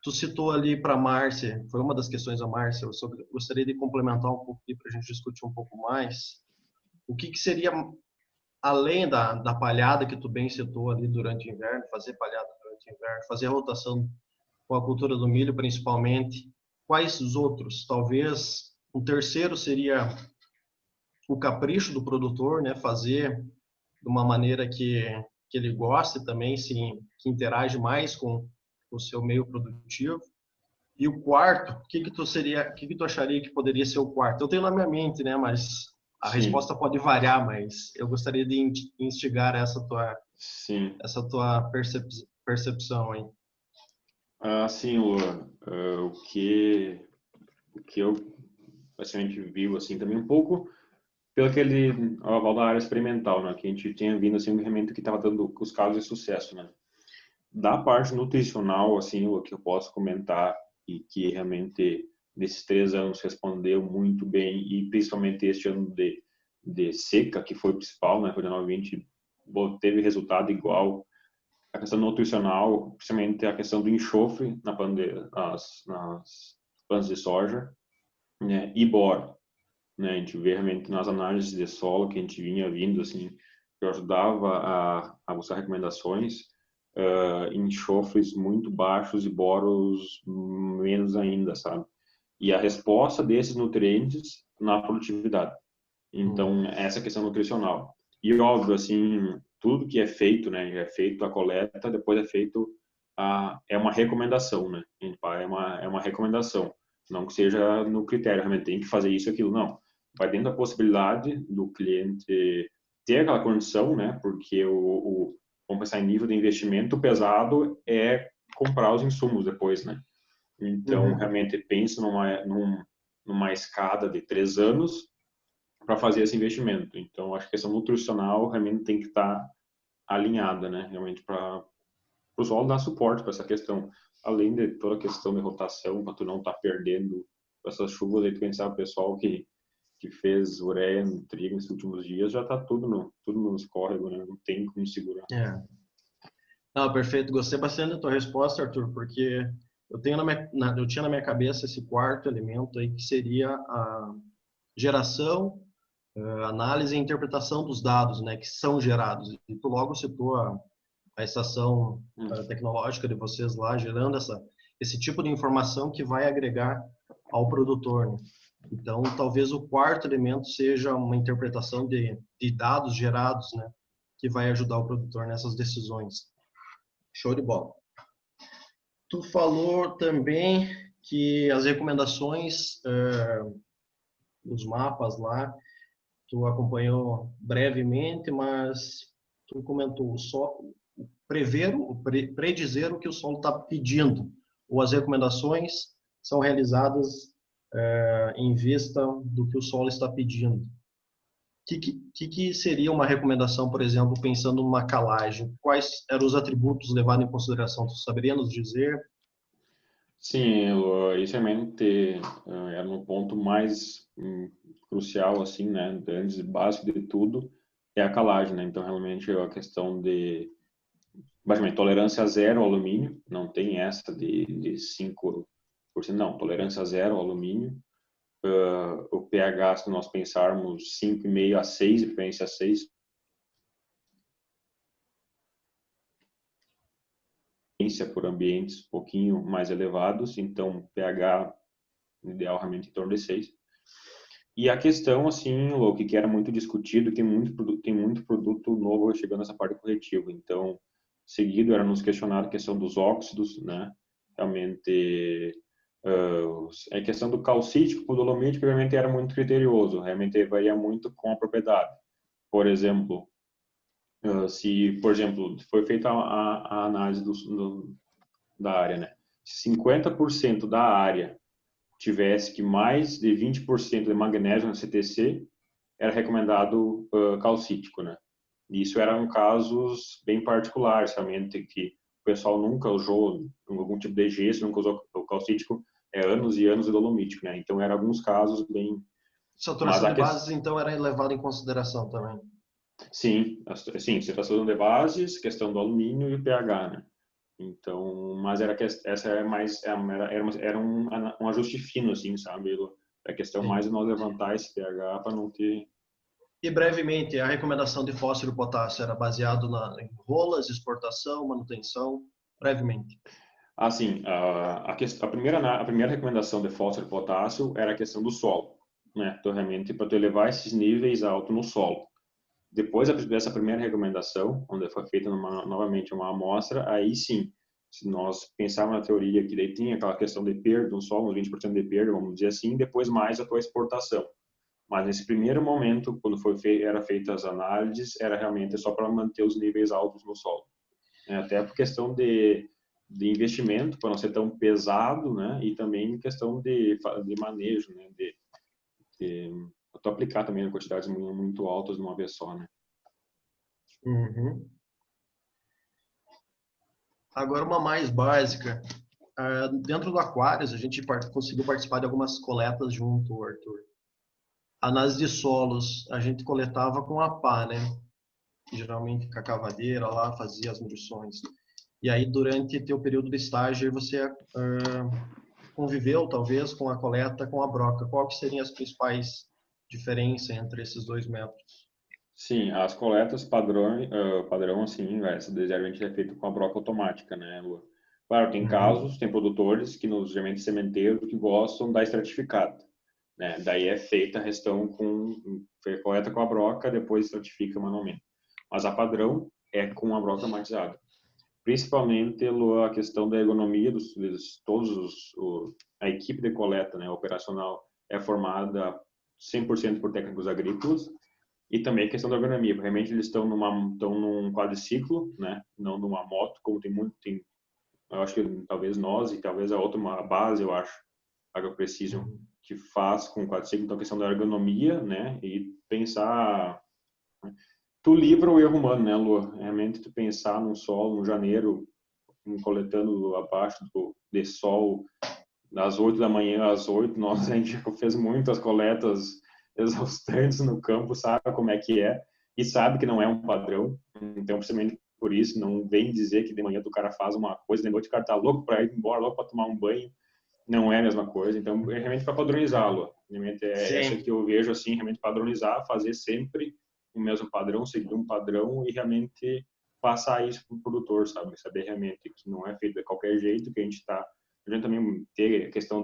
Tu citou ali para a Márcia, foi uma das questões da Márcia, eu gostaria de complementar um pouco para a gente discutir um pouco mais. O que seria, além da palhada que tu bem citou ali durante o inverno, fazer palhada durante o inverno, fazer a rotação com a cultura do milho principalmente, quais os outros? Talvez um terceiro seria o capricho do produtor, né? Fazer de uma maneira que ele goste também, que interage mais com o seu meio produtivo. E o quarto, o que tu acharia que poderia ser o quarto? Eu tenho na minha mente, né? Mas a resposta pode variar, mas eu gostaria de instigar essa tua percepção aí. Sim, Luan, o que eu basicamente viu assim também um pouco pelo aquele aval da área experimental, né, que a gente tinha vindo assim um ferramenta que estava dando os casos de sucesso, né. Da parte nutricional, assim, o que eu posso comentar e que realmente nesses 3 anos respondeu muito bem, e principalmente este ano de seca, que foi o principal, né, foi de 2020, teve resultado igual. A questão nutricional, principalmente a questão do enxofre nas plantas de soja, né, e boro, né, a gente vê realmente nas análises de solo que a gente vinha vindo, assim, que eu ajudava a buscar recomendações, enxofres muito baixos e boros menos ainda, sabe? E a resposta desses nutrientes na produtividade. Então, essa questão nutricional. E óbvio, assim, tudo que é feito, né, é feito a coleta, depois é feito é uma recomendação, né? É uma recomendação, não que seja no critério, realmente tem que fazer isso, aquilo, não. Vai dentro da possibilidade do cliente ter aquela condição, né? Porque vamos pensar em nível de investimento pesado é comprar os insumos depois, né? Então, realmente pensa numa escada de 3 anos para fazer esse investimento. Então, acho que a questão nutricional realmente tem que estar alinhada, né? Realmente para o solo dar suporte para essa questão. Além de toda a questão de rotação, para tu não estar perdendo essas chuvas, aí tu pensar o pessoal que fez ureia no trigo nesses últimos dias, já está tudo nos córregos, né? Não tem como segurar. Não, perfeito. Gostei bastante da tua resposta, Arthur, porque eu tinha na minha cabeça esse quarto elemento aí, que seria a geração, análise e interpretação dos dados, né, que são gerados. E tu logo citou a estação tecnológica de vocês lá, gerando esse tipo de informação que vai agregar ao produtor, né? Então, talvez o quarto elemento seja uma interpretação de dados gerados, né, que vai ajudar o produtor nessas decisões. Show de bola. Tu falou também que as recomendações, os mapas lá, tu acompanhou brevemente, mas tu comentou predizer o que o solo está pedindo, ou as recomendações são realizadas em vista do que o solo está pedindo. Que seria uma recomendação, por exemplo, pensando numa calagem? Quais eram os atributos levados em consideração? Tu saberia nos dizer? Sim, isso realmente era um ponto mais crucial, assim, né, antes básico de tudo, é a calagem, né? Então, realmente, a questão de, basicamente, tolerância zero ao alumínio, não tem essa de 5%, não, tolerância zero ao alumínio. O pH, se nós pensarmos 5,5 a 6, de preferência a 6, por ambientes um pouquinho mais elevados, então pH ideal realmente em torno de 6. E a questão, assim, o que era muito discutido, tem muito produto novo chegando nessa parte corretiva. Então, seguido era nos questionado a questão dos óxidos, né? Realmente, a questão do calcítico, o dolomítico, realmente era muito criterioso, realmente varia muito com a propriedade. Por exemplo, se, por exemplo, foi feita a análise da área, né? Se 50% da área tivesse que mais de 20% de magnésio na CTC, era recomendado calcítico, né? E isso eram casos bem particulares, realmente, que o pessoal nunca usou algum tipo de gesso, nunca usou o calcítico, anos e anos de dolomítico, né? Então, eram alguns casos bem... Saturação de bases, então, era levada em consideração também? Sim, sim, saturação de bases, questão do alumínio e o pH, né? Então, mas essa é mais era um ajuste fino, assim, sabe? A questão Sim. mais de nós levantar esse pH para não ter... E brevemente, a recomendação de fósforo e potássio era baseado em rolas, exportação, manutenção? Brevemente. Assim, a primeira recomendação de fósforo e potássio era a questão do solo, né? Então, realmente, para tu elevar esses níveis altos no solo. Depois dessa primeira recomendação, onde foi feita novamente uma amostra, aí sim, se nós pensarmos na teoria que daí tinha aquela questão de perda no solo, uns 20% de perda, vamos dizer assim, depois mais a tua exportação. Mas nesse primeiro momento, quando era feitas as análises, era realmente só para manter os níveis altos no solo. Até por questão de investimento, para não ser tão pesado, né? E também questão de manejo, né? Para tu aplicar também em quantidades muito altas de uma vez só, né? Uhum. Agora, uma mais básica. Dentro do Aquarius, a gente conseguiu participar de algumas coletas junto, Arthur. Análise de solos, a gente coletava com a pá, né? Geralmente com a cavadeira lá, fazia as medições. E aí, durante teu período de estágio, você conviveu, talvez, com a coleta com a broca. Qual que seriam as principais diferenças entre esses dois métodos? Sim, as coletas padrão, assim, essa geralmente é feito com a broca automática, né, Lu? Claro, tem casos, tem produtores que, geralmente sementeiros, que gostam da estratificada, né? Daí é feita a questão coleta com a broca, depois estratifica manualmente. Mas a padrão é com a broca automatizada. Principalmente, Lu, a questão da ergonomia a equipe de coleta, né, operacional, é formada 100% por técnicos agrícolas. E também a questão da ergonomia, realmente eles estão num quadriciclo, né? Não numa moto, como eu acho que talvez nós e talvez a outra uma base, eu acho, AgroPrecision, que faz com quadriciclo, então a questão da ergonomia, né? E pensar, né? Tu livra o erro humano, né, Lu? Realmente tu pensar num solo, no janeiro, coletando abaixo de sol, das 8 da manhã às 8, a gente já fez muitas coletas exaustantes no campo, sabe como é que é, e sabe que não é um padrão, então, precisamente por isso, não vem dizer que de manhã o cara faz uma coisa, de noite o cara tá louco para ir embora, louco para tomar um banho, não é a mesma coisa, então, é realmente para padronizá-lo, realmente essa que eu vejo, assim, realmente padronizar, fazer sempre o mesmo padrão, seguir um padrão e realmente passar isso para o produtor, sabe, saber realmente que não é feito de qualquer jeito, que a gente também ter a questão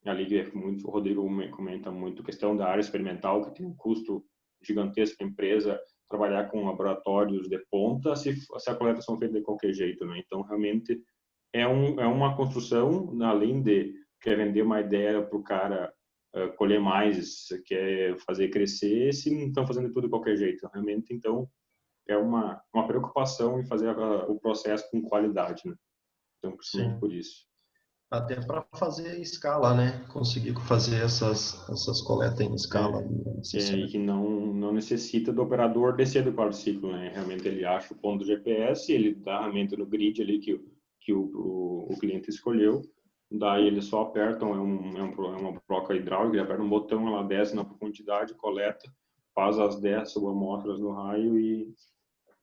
ali que o Rodrigo comenta muito, a questão da área experimental, que tem um custo gigantesco para a empresa trabalhar com laboratórios de ponta, se a coleta são feitas de qualquer jeito, né? Então, realmente, é uma construção, além de quer vender uma ideia para o cara colher mais, quer fazer crescer, se não estão fazendo tudo de qualquer jeito. Realmente, então, é uma preocupação em fazer o processo com qualidade, né? Então, principalmente por isso. Até para fazer escala, né? Conseguir fazer essas coletas em escala. E que não necessita do operador descer do quadriciclo, né? Realmente ele acha o ponto do GPS, ele dá realmente no grid ali que o cliente escolheu, daí eles só apertam, uma broca hidráulica, ele aperta um botão, ela desce na profundidade, coleta, faz as 10 subamostras no raio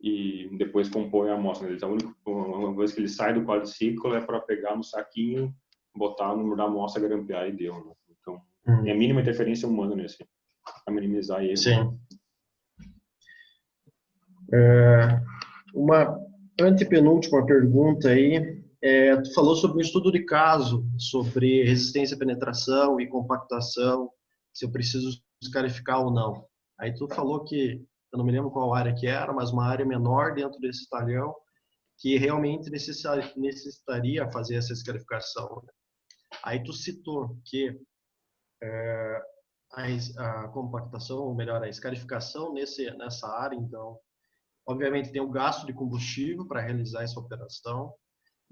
e depois compõe a amostra. Então, uma vez que ele sai do quadriciclo, é para pegar no saquinho, botar o número da amostra, grampear e deu. Né? Então, é a mínima interferência humana nesse, para minimizar erro. Sim. Uma antepenúltima pergunta aí. Tu falou sobre o estudo de caso, sobre resistência à penetração e compactação, se eu preciso escarificar ou não. Aí tu falou que, eu não me lembro qual área que era, mas uma área menor dentro desse talhão, que realmente necessitaria fazer essa escarificação. Aí tu citou que a compactação, ou melhor, a escarificação nessa área, então, obviamente tem o gasto de combustível para realizar essa operação,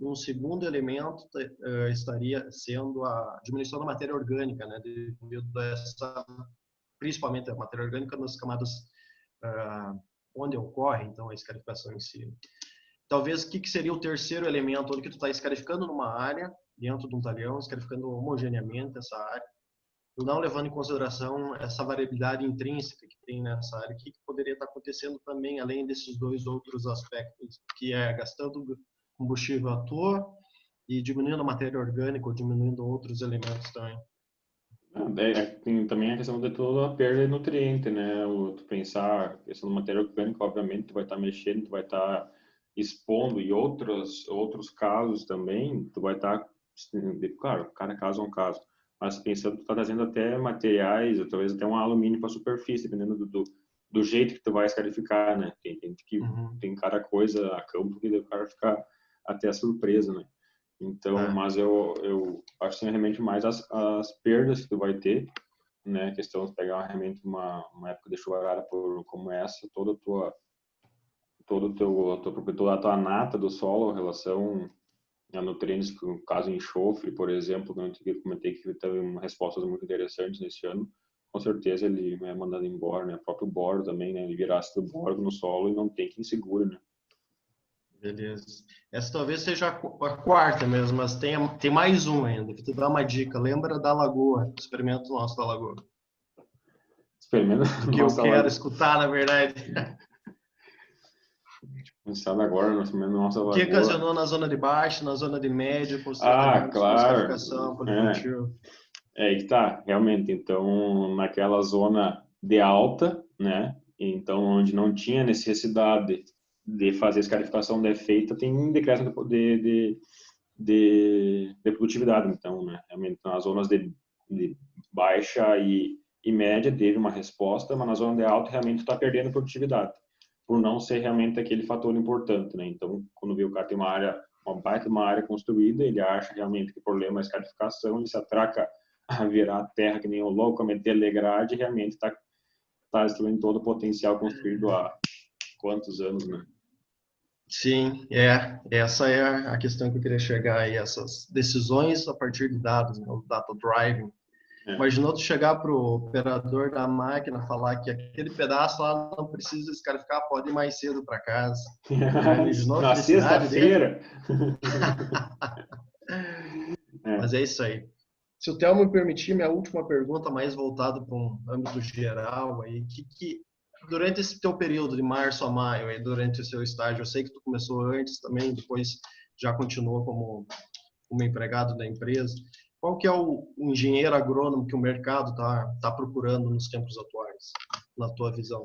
um segundo elemento estaria sendo a diminuição da matéria orgânica, né, devido a essa, principalmente a matéria orgânica nas camadas onde ocorre, então, a escarificação em si. Talvez, o que seria o terceiro elemento, onde que tu está escarificando numa área, dentro de um talhão, escarificando homogeneamente essa área, não levando em consideração essa variabilidade intrínseca que tem nessa área, o que poderia estar acontecendo também, além desses dois outros aspectos, que é gastando combustível à toa e diminuindo a matéria orgânica ou diminuindo outros elementos também. Tem também a questão de toda a perda de nutriente, né? Tu pensar a questão da matéria orgânica, obviamente, tu vai estar mexendo, tu vai estar expondo, e outros casos também, tu vai estar, claro, cada caso é um caso, mas pensando, tu está trazendo até materiais, ou talvez até um alumínio para a superfície, dependendo do jeito que tu vai escarificar, né? Tem cada coisa a campo que o cara ficar até surpresa, né? Então, mas eu acho que realmente mais as perdas que tu vai ter, né? A questão de pegar realmente uma época de chuvarada como essa, toda a tua nata do solo, em relação a nutrientes, no caso enxofre, por exemplo, que eu comentei que teve respostas muito interessantes nesse ano, com certeza ele é mandado embora, né? O próprio boro também, né? Ele virar ácido bórico no solo e não tem quem segure, né? Beleza. Essa talvez seja a quarta mesmo, mas tem mais um ainda, que tu dá uma dica. Lembra da lagoa, experimento nosso da lagoa. Experimento que eu quero escutar, na verdade. Pensando agora no experimento nossa lagoa. O que ocasionou na zona de baixo, na zona de médio, com os claro. escarificação, policultivo. Aí que tá, realmente. Então, naquela zona de alta, né? Então, onde não tinha necessidade de fazer escarificação de feita, tem decréscimo de produtividade. Então, né? Realmente, nas zonas de baixa e média teve uma resposta, mas na zona de alta realmente está perdendo produtividade, por não ser realmente aquele fator importante, né? Então, quando vê o cara tem uma baita de uma área construída, ele acha realmente que o problema é a escarificação, ele se atraca a virar a terra que nem o louco, a meter grade, realmente está destruindo todo o potencial construído há quantos anos, né? Sim, essa é a questão que eu queria chegar aí, essas decisões a partir de dados, né, o data driving. Imaginou tu chegar para o operador da máquina falar que aquele pedaço lá não precisa escarificar, pode ir mais cedo para casa. Na sexta-feira. Mas é isso aí. Se o Theo me permitir, minha última pergunta, mais voltada para um âmbito geral, aí, que durante esse teu período de março a maio, aí, durante o seu estágio, eu sei que tu começou antes também, depois já continuou como empregado da empresa. Qual que é o engenheiro agrônomo que o mercado tá procurando nos tempos atuais, na tua visão?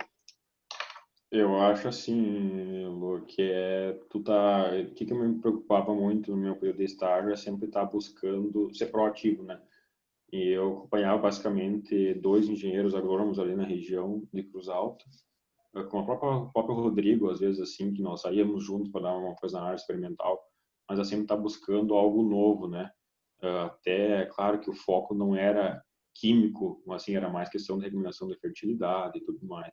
Eu acho assim, Lu, que o que me preocupava muito no meu período de estágio é sempre estar buscando ser proativo, né? E eu acompanhava basicamente 2 engenheiros agrônomos ali na região de Cruz Alta, com o próprio Rodrigo, às vezes assim, que nós saíamos juntos para dar uma coisa na área experimental, mas assim, estar buscando algo novo, né? Até, claro que o foco não era químico, mas assim, era mais questão de recomendação de fertilidade e tudo mais.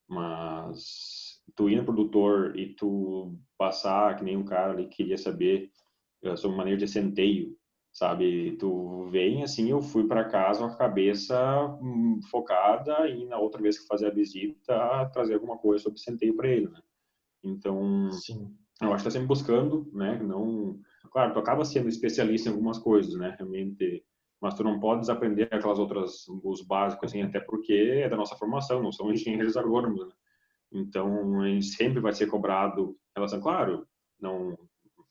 Mas tu ir no produtor e tu passar, que nem um cara ali queria saber sobre manejo de centeio, sabe? Tu vem assim, eu fui para casa com a cabeça focada e na outra vez que fazer a visita trazer alguma coisa sobre centeio para ele, né? Então, sim, eu acho que tá sempre buscando, né? Não, claro, tu acaba sendo especialista em algumas coisas, né? Realmente, mas tu não podes aprender aquelas outras, os básicos, assim, até porque é da nossa formação, não são engenheiros agrônomos, né? Então, a gente sempre vai ser cobrado em relação, claro, não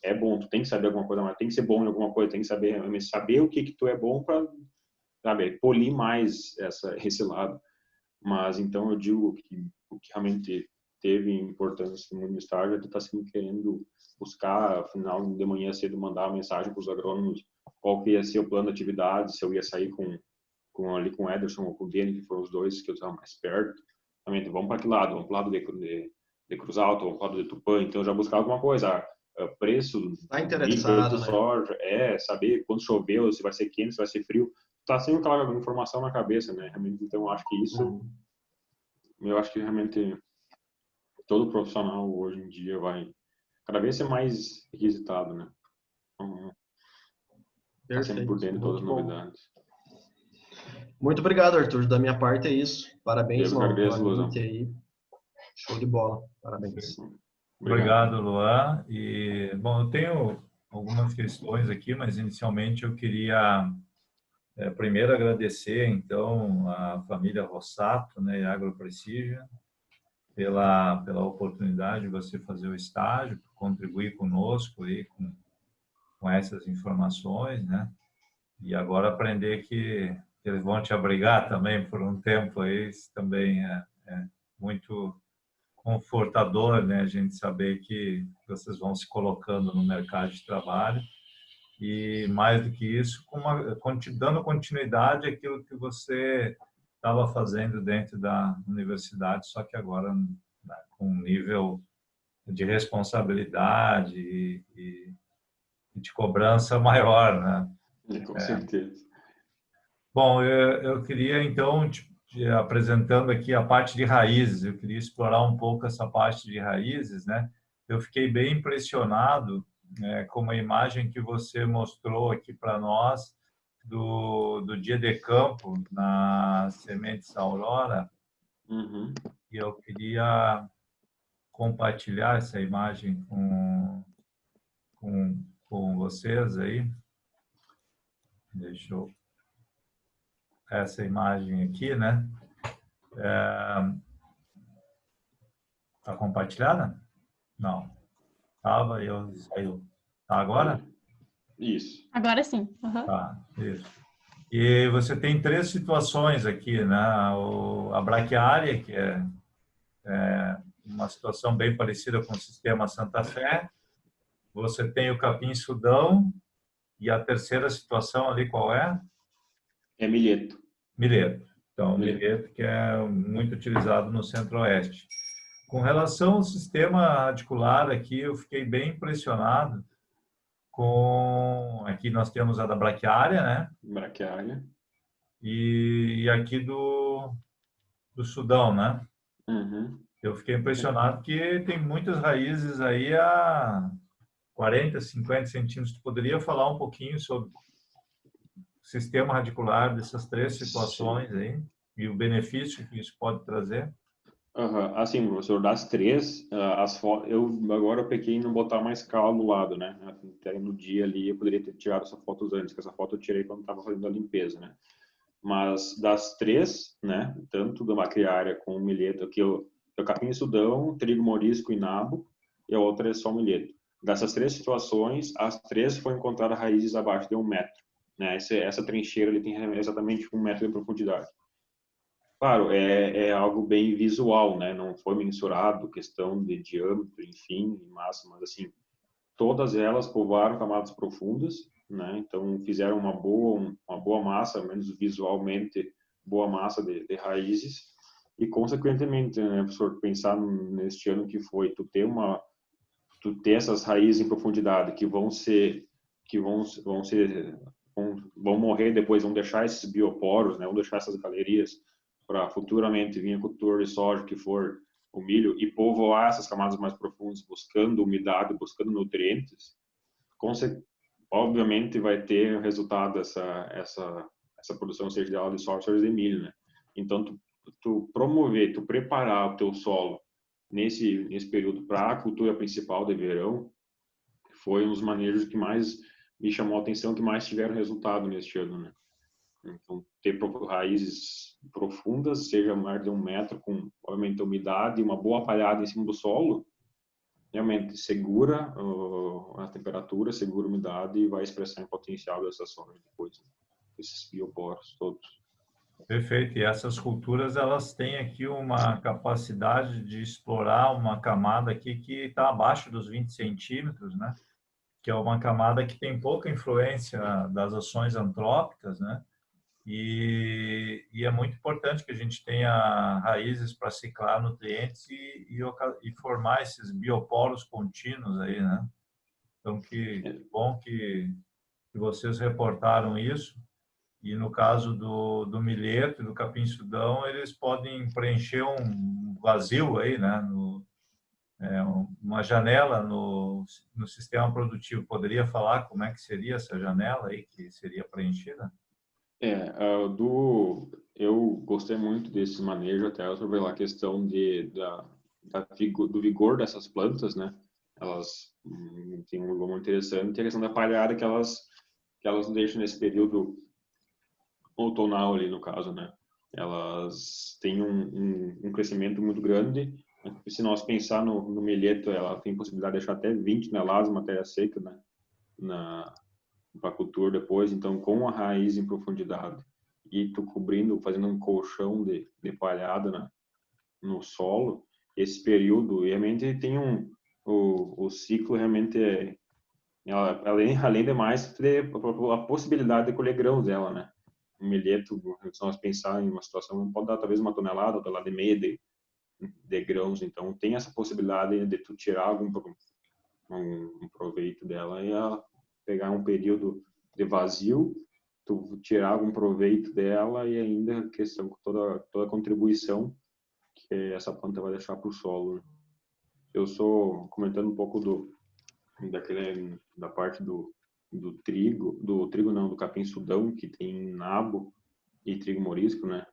é bom, tu tem que saber alguma coisa, mas tem que ser bom em alguma coisa, tem que saber o que tu é bom para, sabe, polir mais esse lado. Mas então eu digo que o que realmente teve importância no estágio é tu tá sempre querendo buscar, afinal de manhã cedo, mandar uma mensagem para os agrônomos qual que ia ser o plano de atividade, se eu ia sair ali com o Ederson ou com o Dani, que foram os dois que eu estava mais perto. Também vamos para que lado? Vamos para o lado de Cruz Alta, vamos para o lado de Tupã. Então já buscar alguma coisa, preço do milho, preço do soja, saber quando choveu, se vai ser quente, se vai ser frio. Tá sempre aquela informação na cabeça, né? Realmente, então acho que isso, eu acho que realmente todo profissional hoje em dia vai cada vez ser mais requisitado, né? Tá sempre por dentro de todas as novidades. Muito obrigado, Arthur. Da minha parte é isso. Parabéns Eu que agradeço, Luan. aí. Show de bola. Parabéns. Obrigado, Luan. E, bom, eu tenho algumas questões aqui, mas inicialmente eu queria primeiro agradecer, então, a família Rossato, né, e Agro Precision, pela oportunidade de você fazer o estágio, contribuir conosco aí com essas informações, né? E agora aprender que eles vão te abrigar também por um tempo aí, isso também é muito confortador, né? A gente saber que vocês vão se colocando no mercado de trabalho e, mais do que isso, dando continuidade àquilo que você estava fazendo dentro da universidade, só que agora, né, com um nível de responsabilidade e de cobrança maior, né? Com certeza. Bom, eu queria então, apresentando aqui a parte de raízes, eu queria explorar um pouco essa parte de raízes, né? Eu fiquei bem impressionado com a imagem que você mostrou aqui para nós do dia de campo na Sementes Aurora. Uhum. E eu queria compartilhar essa imagem com vocês aí. Deixa eu... Essa imagem aqui, né? Tá compartilhada? Não. Tava e eu saiu. Tá agora? Isso. Agora sim. Uhum. Tá, isso. E você tem 3 situações aqui, né? A braquiária, que é uma situação bem parecida com o sistema Santa Fé. Você tem o capim-sudão. E a terceira situação ali, qual é? É milheto. Milheto. Então, milheto que é muito utilizado no Centro-Oeste. Com relação ao sistema radicular aqui, eu fiquei bem impressionado com... Aqui nós temos a da braquiária, né? Braquiária. E aqui do Sudão, né? Uhum. Eu fiquei impressionado porque tem muitas raízes aí a 40, 50 centímetros. Tu poderia falar um pouquinho sobre o sistema radicular dessas 3 situações aí e o benefício que isso pode trazer? Uhum. Assim, professor, das 3, as fotos, eu agora pequei em não botar mais cal do lado, né? Até no dia ali eu poderia ter tirado essa foto antes, que essa foto eu tirei quando estava fazendo a limpeza, né? Mas das 3, né? Tanto da macriária com o milheto, que eu capim-sudão, trigo morisco e nabo, e a outra é só milheto. Dessas 3 situações, as 3 foram encontradas raízes abaixo de 1 metro, né? Essa trincheira ele tem exatamente 1 metro de profundidade. Claro, é algo bem visual, né? Não foi mensurado, questão de diâmetro, enfim, massa, mas assim, todas elas povoaram camadas profundas, né? Então fizeram uma boa massa, ao menos visualmente, boa massa de raízes e consequentemente, né, professor, pensar neste ano que foi, tu ter essas raízes em profundidade que vão morrer depois, vão deixar esses bioporos, né? Vão deixar essas galerias para futuramente vir a cultura de soja, que for o milho, e povoar essas camadas mais profundas, buscando umidade, buscando nutrientes, obviamente vai ter resultado essa produção, seja de óleo de soja, seja de milho, né? Então, tu promover, tu preparar o teu solo nesse período para a cultura principal de verão, foi um dos manejos que mais me chamou a atenção, que mais tiveram resultado neste ano, né? Então, ter raízes profundas, seja mais de 1 metro, com, obviamente, umidade e uma boa palhada em cima do solo, realmente segura a temperatura, segura a umidade e vai expressar em potencial dessa soja depois, né? Esses bioporos todos. Perfeito. E essas culturas, elas têm aqui uma capacidade de explorar uma camada aqui que está abaixo dos 20 centímetros, né? Que é uma camada que tem pouca influência das ações antrópicas, né? E é muito importante que a gente tenha raízes para ciclar nutrientes e formar esses bioporos contínuos aí, né? Então, que bom que vocês reportaram isso. E no caso do milheto e do capim-sudão, eles podem preencher um vazio aí, né? uma janela no sistema produtivo. Poderia falar como é que seria essa janela aí que seria preenchida? Eu gostei muito desse manejo até sobre a questão do vigor dessas plantas, né? Elas têm um vigor muito interessante, e a questão da palhada que elas deixam nesse período outonal ali, no caso, né? Elas têm um crescimento muito grande. Se nós pensar no milheto, ela tem possibilidade de deixar até 20 toneladas de matéria seca, né? Para cultura depois. Então, com a raiz em profundidade e tu cobrindo, fazendo um colchão de palhada no solo, esse período realmente tem o ciclo realmente além de mais ter a possibilidade de colher grãos dela, né? Um milheto, se nós pensar em uma situação, pode dar talvez 1,5 tonelada de grãos. Então tem essa possibilidade de tu tirar um proveito dela e pegar um período de vazio, tu tirar algum proveito dela e ainda questão toda a contribuição que essa planta vai deixar para o solo. Eu sou comentando um pouco da parte do trigo não, do capim-sudão, que tem nabo e trigo morisco, né?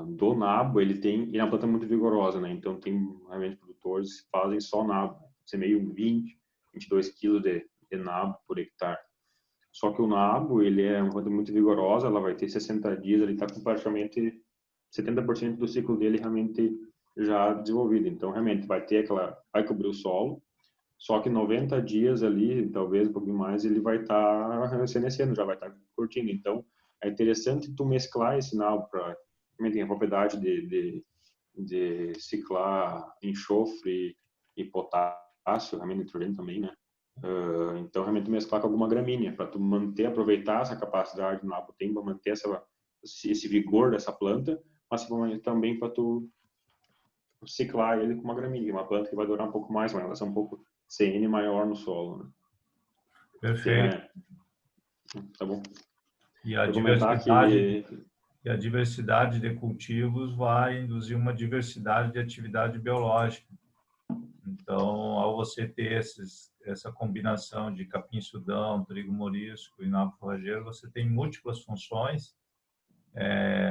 Do nabo, ele é uma planta muito vigorosa, né? Então tem realmente produtores que fazem só nabo, semeiam 22 quilos de nabo por hectare. Só que o nabo, ele é uma planta muito vigorosa, ela vai ter 60 dias, ele está com praticamente 70% do ciclo dele realmente já desenvolvido. Então realmente vai cobrir o solo. Só que 90 dias ali, talvez um pouquinho mais, ele vai estar senescendo, já vai estar curtindo. Então, é interessante tu mesclar esse nabo para também tem a propriedade de ciclar enxofre e potássio, realmente nitrogênio também, né? Então, realmente mesclar com alguma gramínea para tu aproveitar essa capacidade do nabo tem, para manter esse vigor dessa planta, mas também para tu ciclar ele com uma gramínea, uma planta que vai durar um pouco mais, mas ela é um pouco CN maior no solo, né? Perfeito. Tá bom. E a diversidade de cultivos vai induzir uma diversidade de atividade biológica. Então, ao você ter essa combinação de capim-sudão, trigo morisco e nabo forrageiro, você tem múltiplas funções,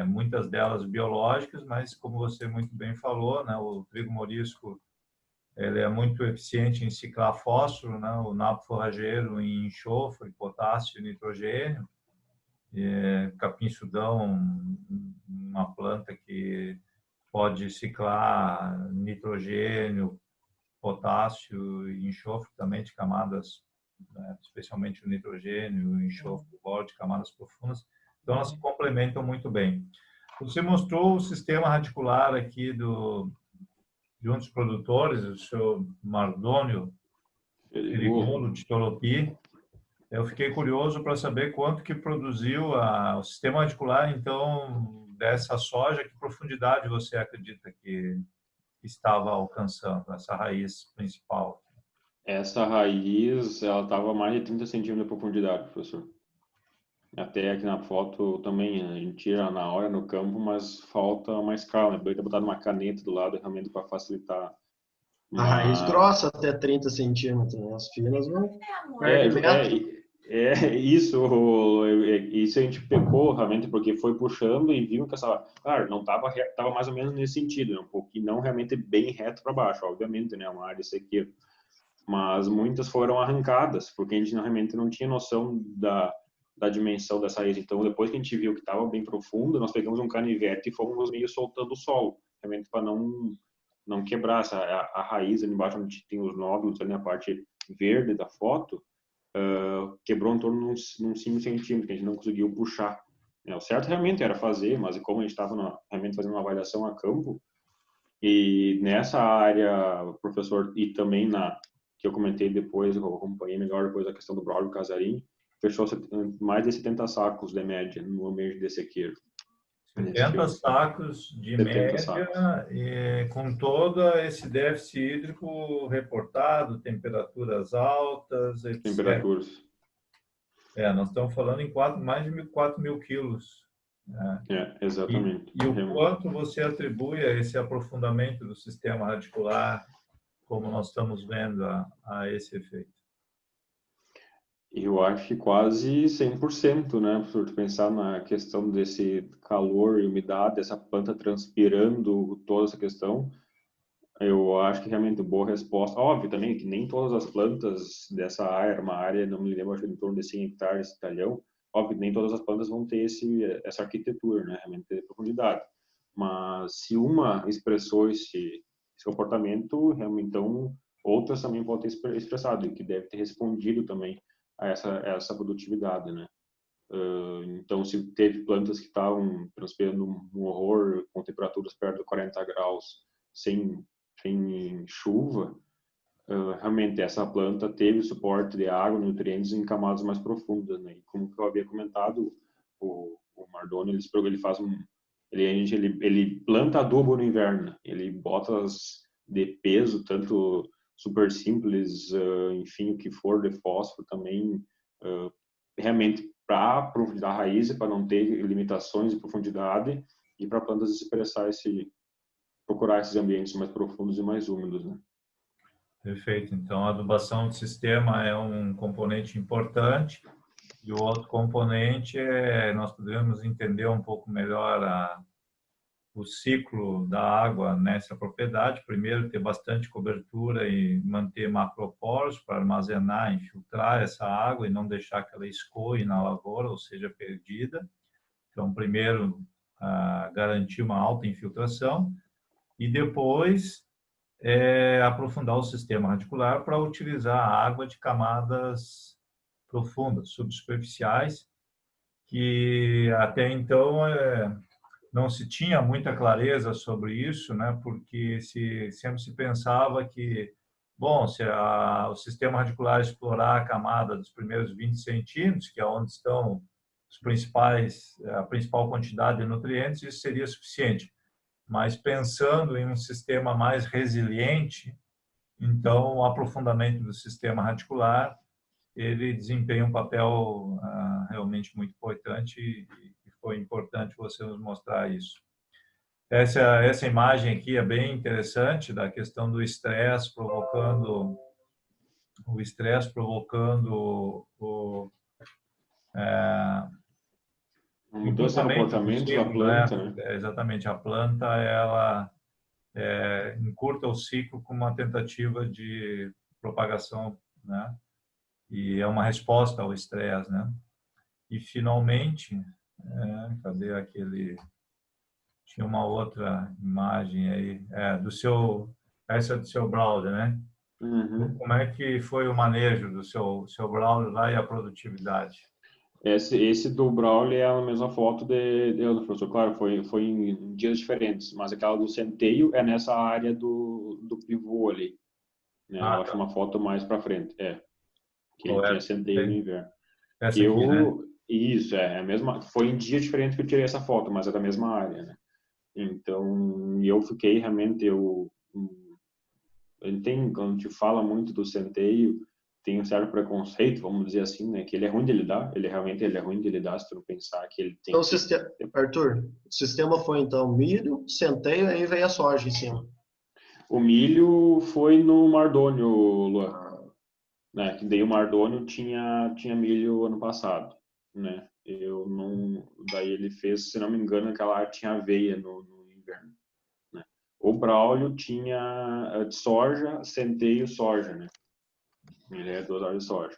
muitas delas biológicas, mas como você muito bem falou, né, o trigo morisco ele é muito eficiente em ciclar fósforo, né, o nabo forrageiro em enxofre, potássio e nitrogênio, capim-sudão, uma planta que pode ciclar nitrogênio, potássio e enxofre também de camadas, né, especialmente o nitrogênio, o enxofre, o boro de camadas profundas. Então, elas se complementam muito bem. Você mostrou o sistema radicular aqui de um dos produtores, o seu Mardônio Perigolo, de Toropi. Eu fiquei curioso para saber quanto que produziu o sistema radicular, então, dessa soja, que profundidade você acredita que estava alcançando, essa raiz principal? Essa raiz, ela estava a mais de 30 centímetros de profundidade, professor. Até aqui na foto também, a gente tira na hora no campo, mas falta uma escala, né? Poderia ter botado uma caneta do lado realmente para facilitar. A raiz grossa até 30 centímetros, né? As finas vão isso a gente pecou realmente, porque foi puxando e viu que claro, não estava mais ou menos nesse sentido, né? Um pouquinho, não realmente bem reto para baixo, obviamente, né? Uma área sequeira. Mas muitas foram arrancadas, porque a gente realmente não tinha noção da dimensão dessa raiz. Então, depois que a gente viu que estava bem profundo, nós pegamos um canivete e fomos meio soltando o solo, realmente para não quebrar a raiz ali embaixo, onde tem os nódulos ali na parte verde da foto, quebrou em torno de uns 5 centímetros, que a gente não conseguiu puxar. O certo realmente era fazer, mas como a gente estava realmente fazendo uma avaliação a campo, e nessa área, professor, e também que eu comentei depois, eu acompanhei melhor depois a questão do Braulio Casarim, fechou mais de 70 sacos de média no ambiente de sequeiro. 70 sacos de média, e com todo esse déficit hídrico reportado, temperaturas altas, etc. Temperaturas. Nós estamos falando em mais de 4 mil quilos. Exatamente. E o quanto você atribui a esse aprofundamento do sistema radicular como nós estamos vendo a esse efeito? Eu acho que quase 100%, né? Se tu pensar na questão desse calor e umidade, essa planta transpirando toda essa questão, eu acho que realmente boa resposta. Óbvio também que nem todas as plantas dessa área, uma área, não me lembro, acho que em torno de 100 hectares esse talhão, óbvio que nem todas as plantas vão ter essa arquitetura, né? Realmente ter profundidade. Mas se uma expressou esse comportamento, realmente, então outras também podem ter expressado e que deve ter respondido também a essa produtividade, né? Então, se teve plantas que estavam transpirando um horror com temperaturas perto de 40 graus, sem chuva, realmente essa planta teve suporte de água, nutrientes em camadas mais profundas, né? E como eu havia comentado, o Mardoni, ele faz ele planta adubo no inverno, né? Ele bota de peso, tanto super simples, enfim, o que for de fósforo também, realmente para aprofundar a raiz, para não ter limitações de profundidade e para plantas expressar procurar esses ambientes mais profundos e mais úmidos, né? Perfeito. Então, a adubação do sistema é um componente importante e o outro componente é nós podemos entender um pouco melhor o ciclo da água nessa propriedade. Primeiro, ter bastante cobertura e manter macroporos para armazenar, infiltrar essa água e não deixar que ela escoe na lavoura ou seja perdida. Então, primeiro, garantir uma alta infiltração e depois aprofundar o sistema radicular para utilizar a água de camadas profundas, subsuperficiais, que até então não se tinha muita clareza sobre isso, né? Porque sempre se pensava que, bom, se o sistema radicular explorar a camada dos primeiros 20 centímetros, que é onde estão a principal quantidade de nutrientes, isso seria suficiente. Mas pensando em um sistema mais resiliente, então o aprofundamento do sistema radicular ele desempenha um papel realmente muito importante e foi importante você nos mostrar isso. Essa imagem aqui é bem interessante da questão do estresse provocando A mudança no comportamento da planta, né? Exatamente, a planta ela encurta o ciclo com uma tentativa de propagação, né? E é uma resposta ao estresse, né? E finalmente, cadê aquele? Tinha uma outra imagem aí, essa do seu browser, né? Uhum. Como é que foi o manejo do seu browser lá e a produtividade? Esse do Braulio é a mesma foto do professor. Claro, foi em dias diferentes, mas aquela do centeio é nessa área do pivô ali, né? Eu acho Tá. uma foto mais para frente, que ele tinha Correto. centeio no inverno. Essa aqui, né? Isso, é a mesma, foi em dia diferente que eu tirei essa foto, mas é da mesma área, né? Então, eu fiquei realmente, ele tem, quando te fala muito do centeio, tem um certo preconceito, vamos dizer assim, né? Que ele é ruim de lidar, ele é ruim de lidar se tu não pensar que ele tem Então, Arthur, o sistema foi então milho, centeio, aí veio a soja em cima. O milho foi no Mardônio, Luan, né? Que daí o Mardônio tinha milho ano passado, né? Eu não, daí ele fez, se não me engano, aquela área tinha aveia no inverno, né? O Braulio tinha de soja, centeio, soja, né? Ele é 2 áreas de soja.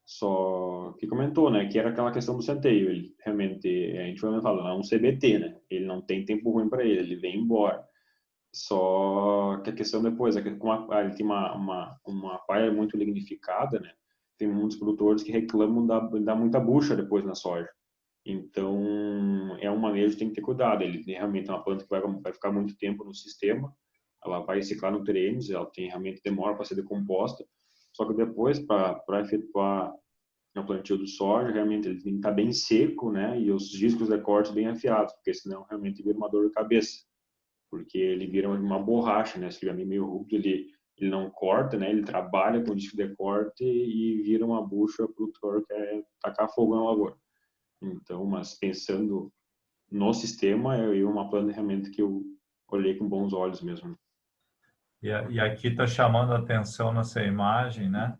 Só que comentou, né, que era aquela questão do centeio. Ele realmente, a gente vai falar, é um CBT, né? Ele não tem tempo ruim para ele vem embora. Só que a questão depois é que como ele tem uma palha muito lignificada, né? Tem muitos produtores que reclamam da muita bucha depois na soja. Então, é um manejo que tem que ter cuidado. Ele realmente é uma planta que vai ficar muito tempo no sistema, ela vai ciclar nutrientes, ela tem realmente demora para ser decomposta. Só que depois, para efetuar o plantio do soja, realmente ele tem que estar bem seco, né? E os discos de corte bem afiados, porque senão realmente vira uma dor de cabeça. Porque ele vira uma borracha, né? Se ele é meio rúpido, ele não corta, né? Ele trabalha com disco de corte e vira uma bucha para o produtor que é tacar fogo na lavoura. Então, mas pensando no sistema, é uma planta realmente que eu olhei com bons olhos mesmo. E aqui está chamando a atenção nessa imagem, né?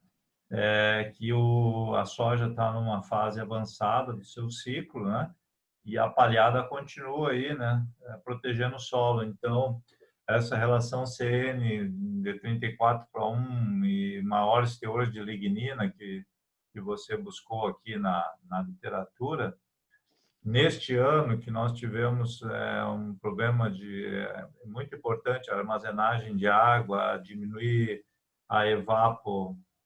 Que a soja está numa fase avançada do seu ciclo, né? E a palhada continua aí, né? Protegendo o solo. Então, essa relação CN de 34:1 e maiores teores de lignina que você buscou aqui na literatura, neste ano que nós tivemos um problema muito importante, a armazenagem de água, diminuir a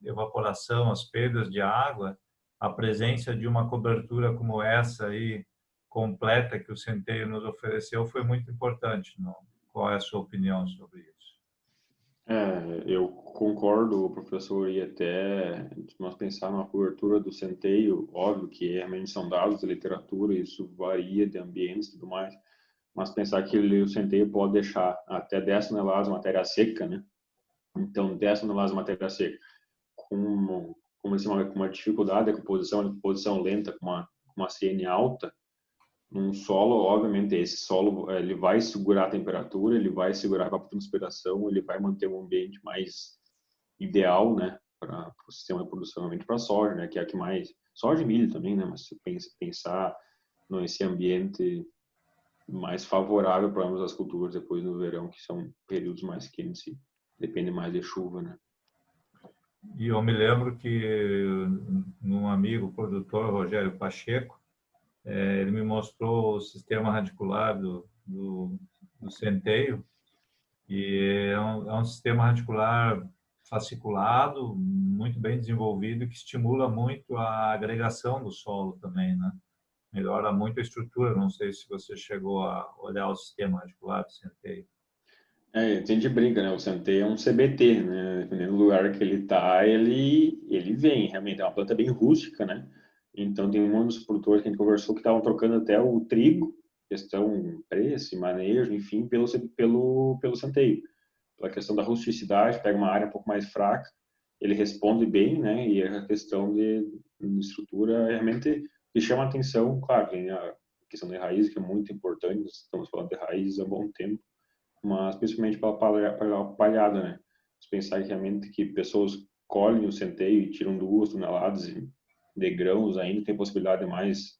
evaporação, as perdas de água, a presença de uma cobertura como essa aí, completa, que o Centeio nos ofereceu, foi muito importante. Não? Qual é a sua opinião sobre isso? Eu concordo, professor, e até se nós pensar numa cobertura do Centeio, óbvio que realmente são dados da literatura, isso varia de ambientes e tudo mais, mas pensar que o Centeio pode deixar até 10 toneladas de matéria seca, né? Então, 10 toneladas de matéria seca com uma dificuldade de composição lenta, com uma CN alta, num solo, obviamente, esse solo ele vai segurar a temperatura, ele vai segurar a transpiração, ele vai manter um ambiente mais ideal, né, para o sistema de produção, realmente para a soja, né, que é a que mais, soja e milho também, né, mas se pensar nesse ambiente mais favorável para ambas as culturas depois do verão, que são períodos mais quentes e depende mais de chuva, né. E eu me lembro que um amigo produtor, Rogério Pacheco, ele me mostrou o sistema radicular do Centeio, e é um sistema radicular fasciculado, muito bem desenvolvido, que estimula muito a agregação do solo também, né? Melhora muito a estrutura. Não sei se você chegou a olhar o sistema radicular do Centeio. A gente brinca, né? O Centeio é um CBT, né? Dependendo do lugar que ele tá, ele vem. Realmente é uma planta bem rústica, né? Então, tem um dos produtores que a gente conversou que estavam trocando até o trigo, questão preço e manejo, enfim, pelo Centeio. Pela questão da rusticidade, pega uma área um pouco mais fraca, ele responde bem, né? E a questão de estrutura realmente que chama a atenção, claro, tem a questão de raiz, que é muito importante, nós estamos falando de raízes há bom tempo, mas principalmente pela palhada, né? Se pensar que realmente que pessoas colhem o Centeio e tiram 2 toneladas de grãos, ainda tem possibilidade de mais,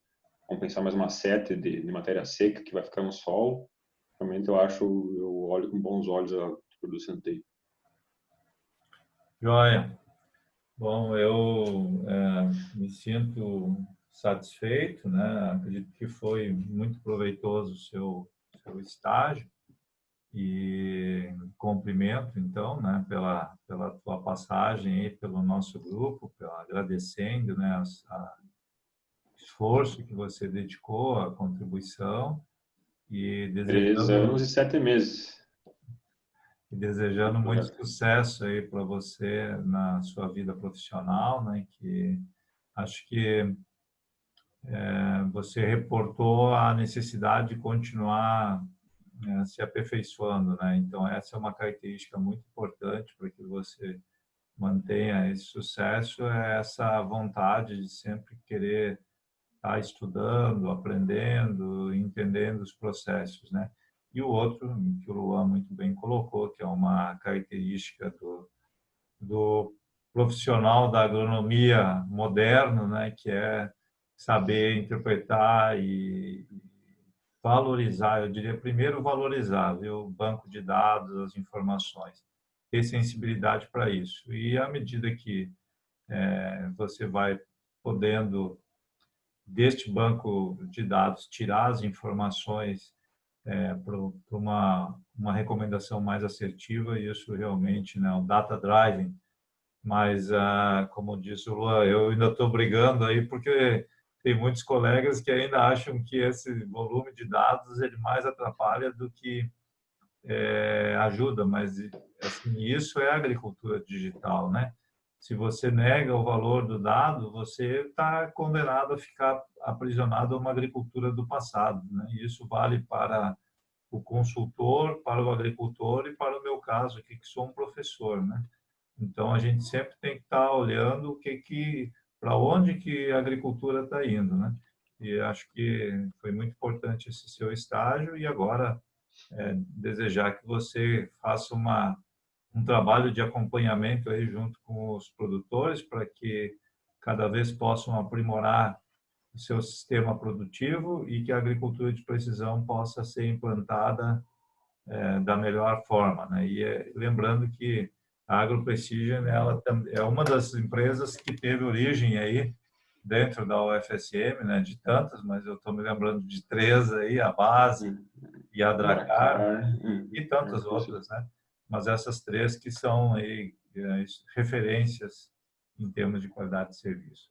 vamos pensar mais uma sete de matéria seca que vai ficar no solo. Realmente eu olho com bons olhos a cultura do Centeio. Joia. Bom, eu me sinto satisfeito, né? Acredito que foi muito proveitoso o seu estágio e cumprimento, então, né, pela tua passagem aí pelo nosso grupo, agradecendo, né, esforço que você dedicou, a contribuição e 3 anos e 7 meses. desejando muito sucesso aí para você na sua vida profissional, né? Que acho que você reportou a necessidade de continuar se aperfeiçoando, né? Então essa é uma característica muito importante para que você mantenha esse sucesso, é essa vontade de sempre querer estar estudando, aprendendo, entendendo os processos, né? E o outro, que o Luan muito bem colocou, que é uma característica do profissional da agronomia moderno, né, que é saber interpretar e valorizar, eu diria primeiro valorizar, viu, o banco de dados, as informações, ter sensibilidade para isso. E à medida que você vai podendo deste banco de dados tirar as informações para uma recomendação mais assertiva, e isso realmente, né, o data driving. Mas, como disse o Luan, eu ainda estou brigando aí porque tem muitos colegas que ainda acham que esse volume de dados ele mais atrapalha do que ajuda, mas assim, isso é agricultura digital, né? Se você nega o valor do dado, você está condenado a ficar aprisionado a uma agricultura do passado, né? E isso vale para o consultor, para o agricultor e para o meu caso aqui, que sou um professor, né? Então a gente sempre tem que estar olhando para onde que a agricultura está indo, né? E acho que foi muito importante esse seu estágio, e agora desejar que você faça uma um trabalho de acompanhamento aí junto com os produtores para que cada vez possam aprimorar o seu sistema produtivo e que a agricultura de precisão possa ser implantada da melhor forma, né? E lembrando que a AgroPrecision, ela é uma das empresas que teve origem aí dentro da UFSM, né? De tantas, mas eu estou me lembrando de 3 aí, a Base e a Dracar, e tantas outras, né? Mas essas 3 que são aí referências em termos de qualidade de serviço.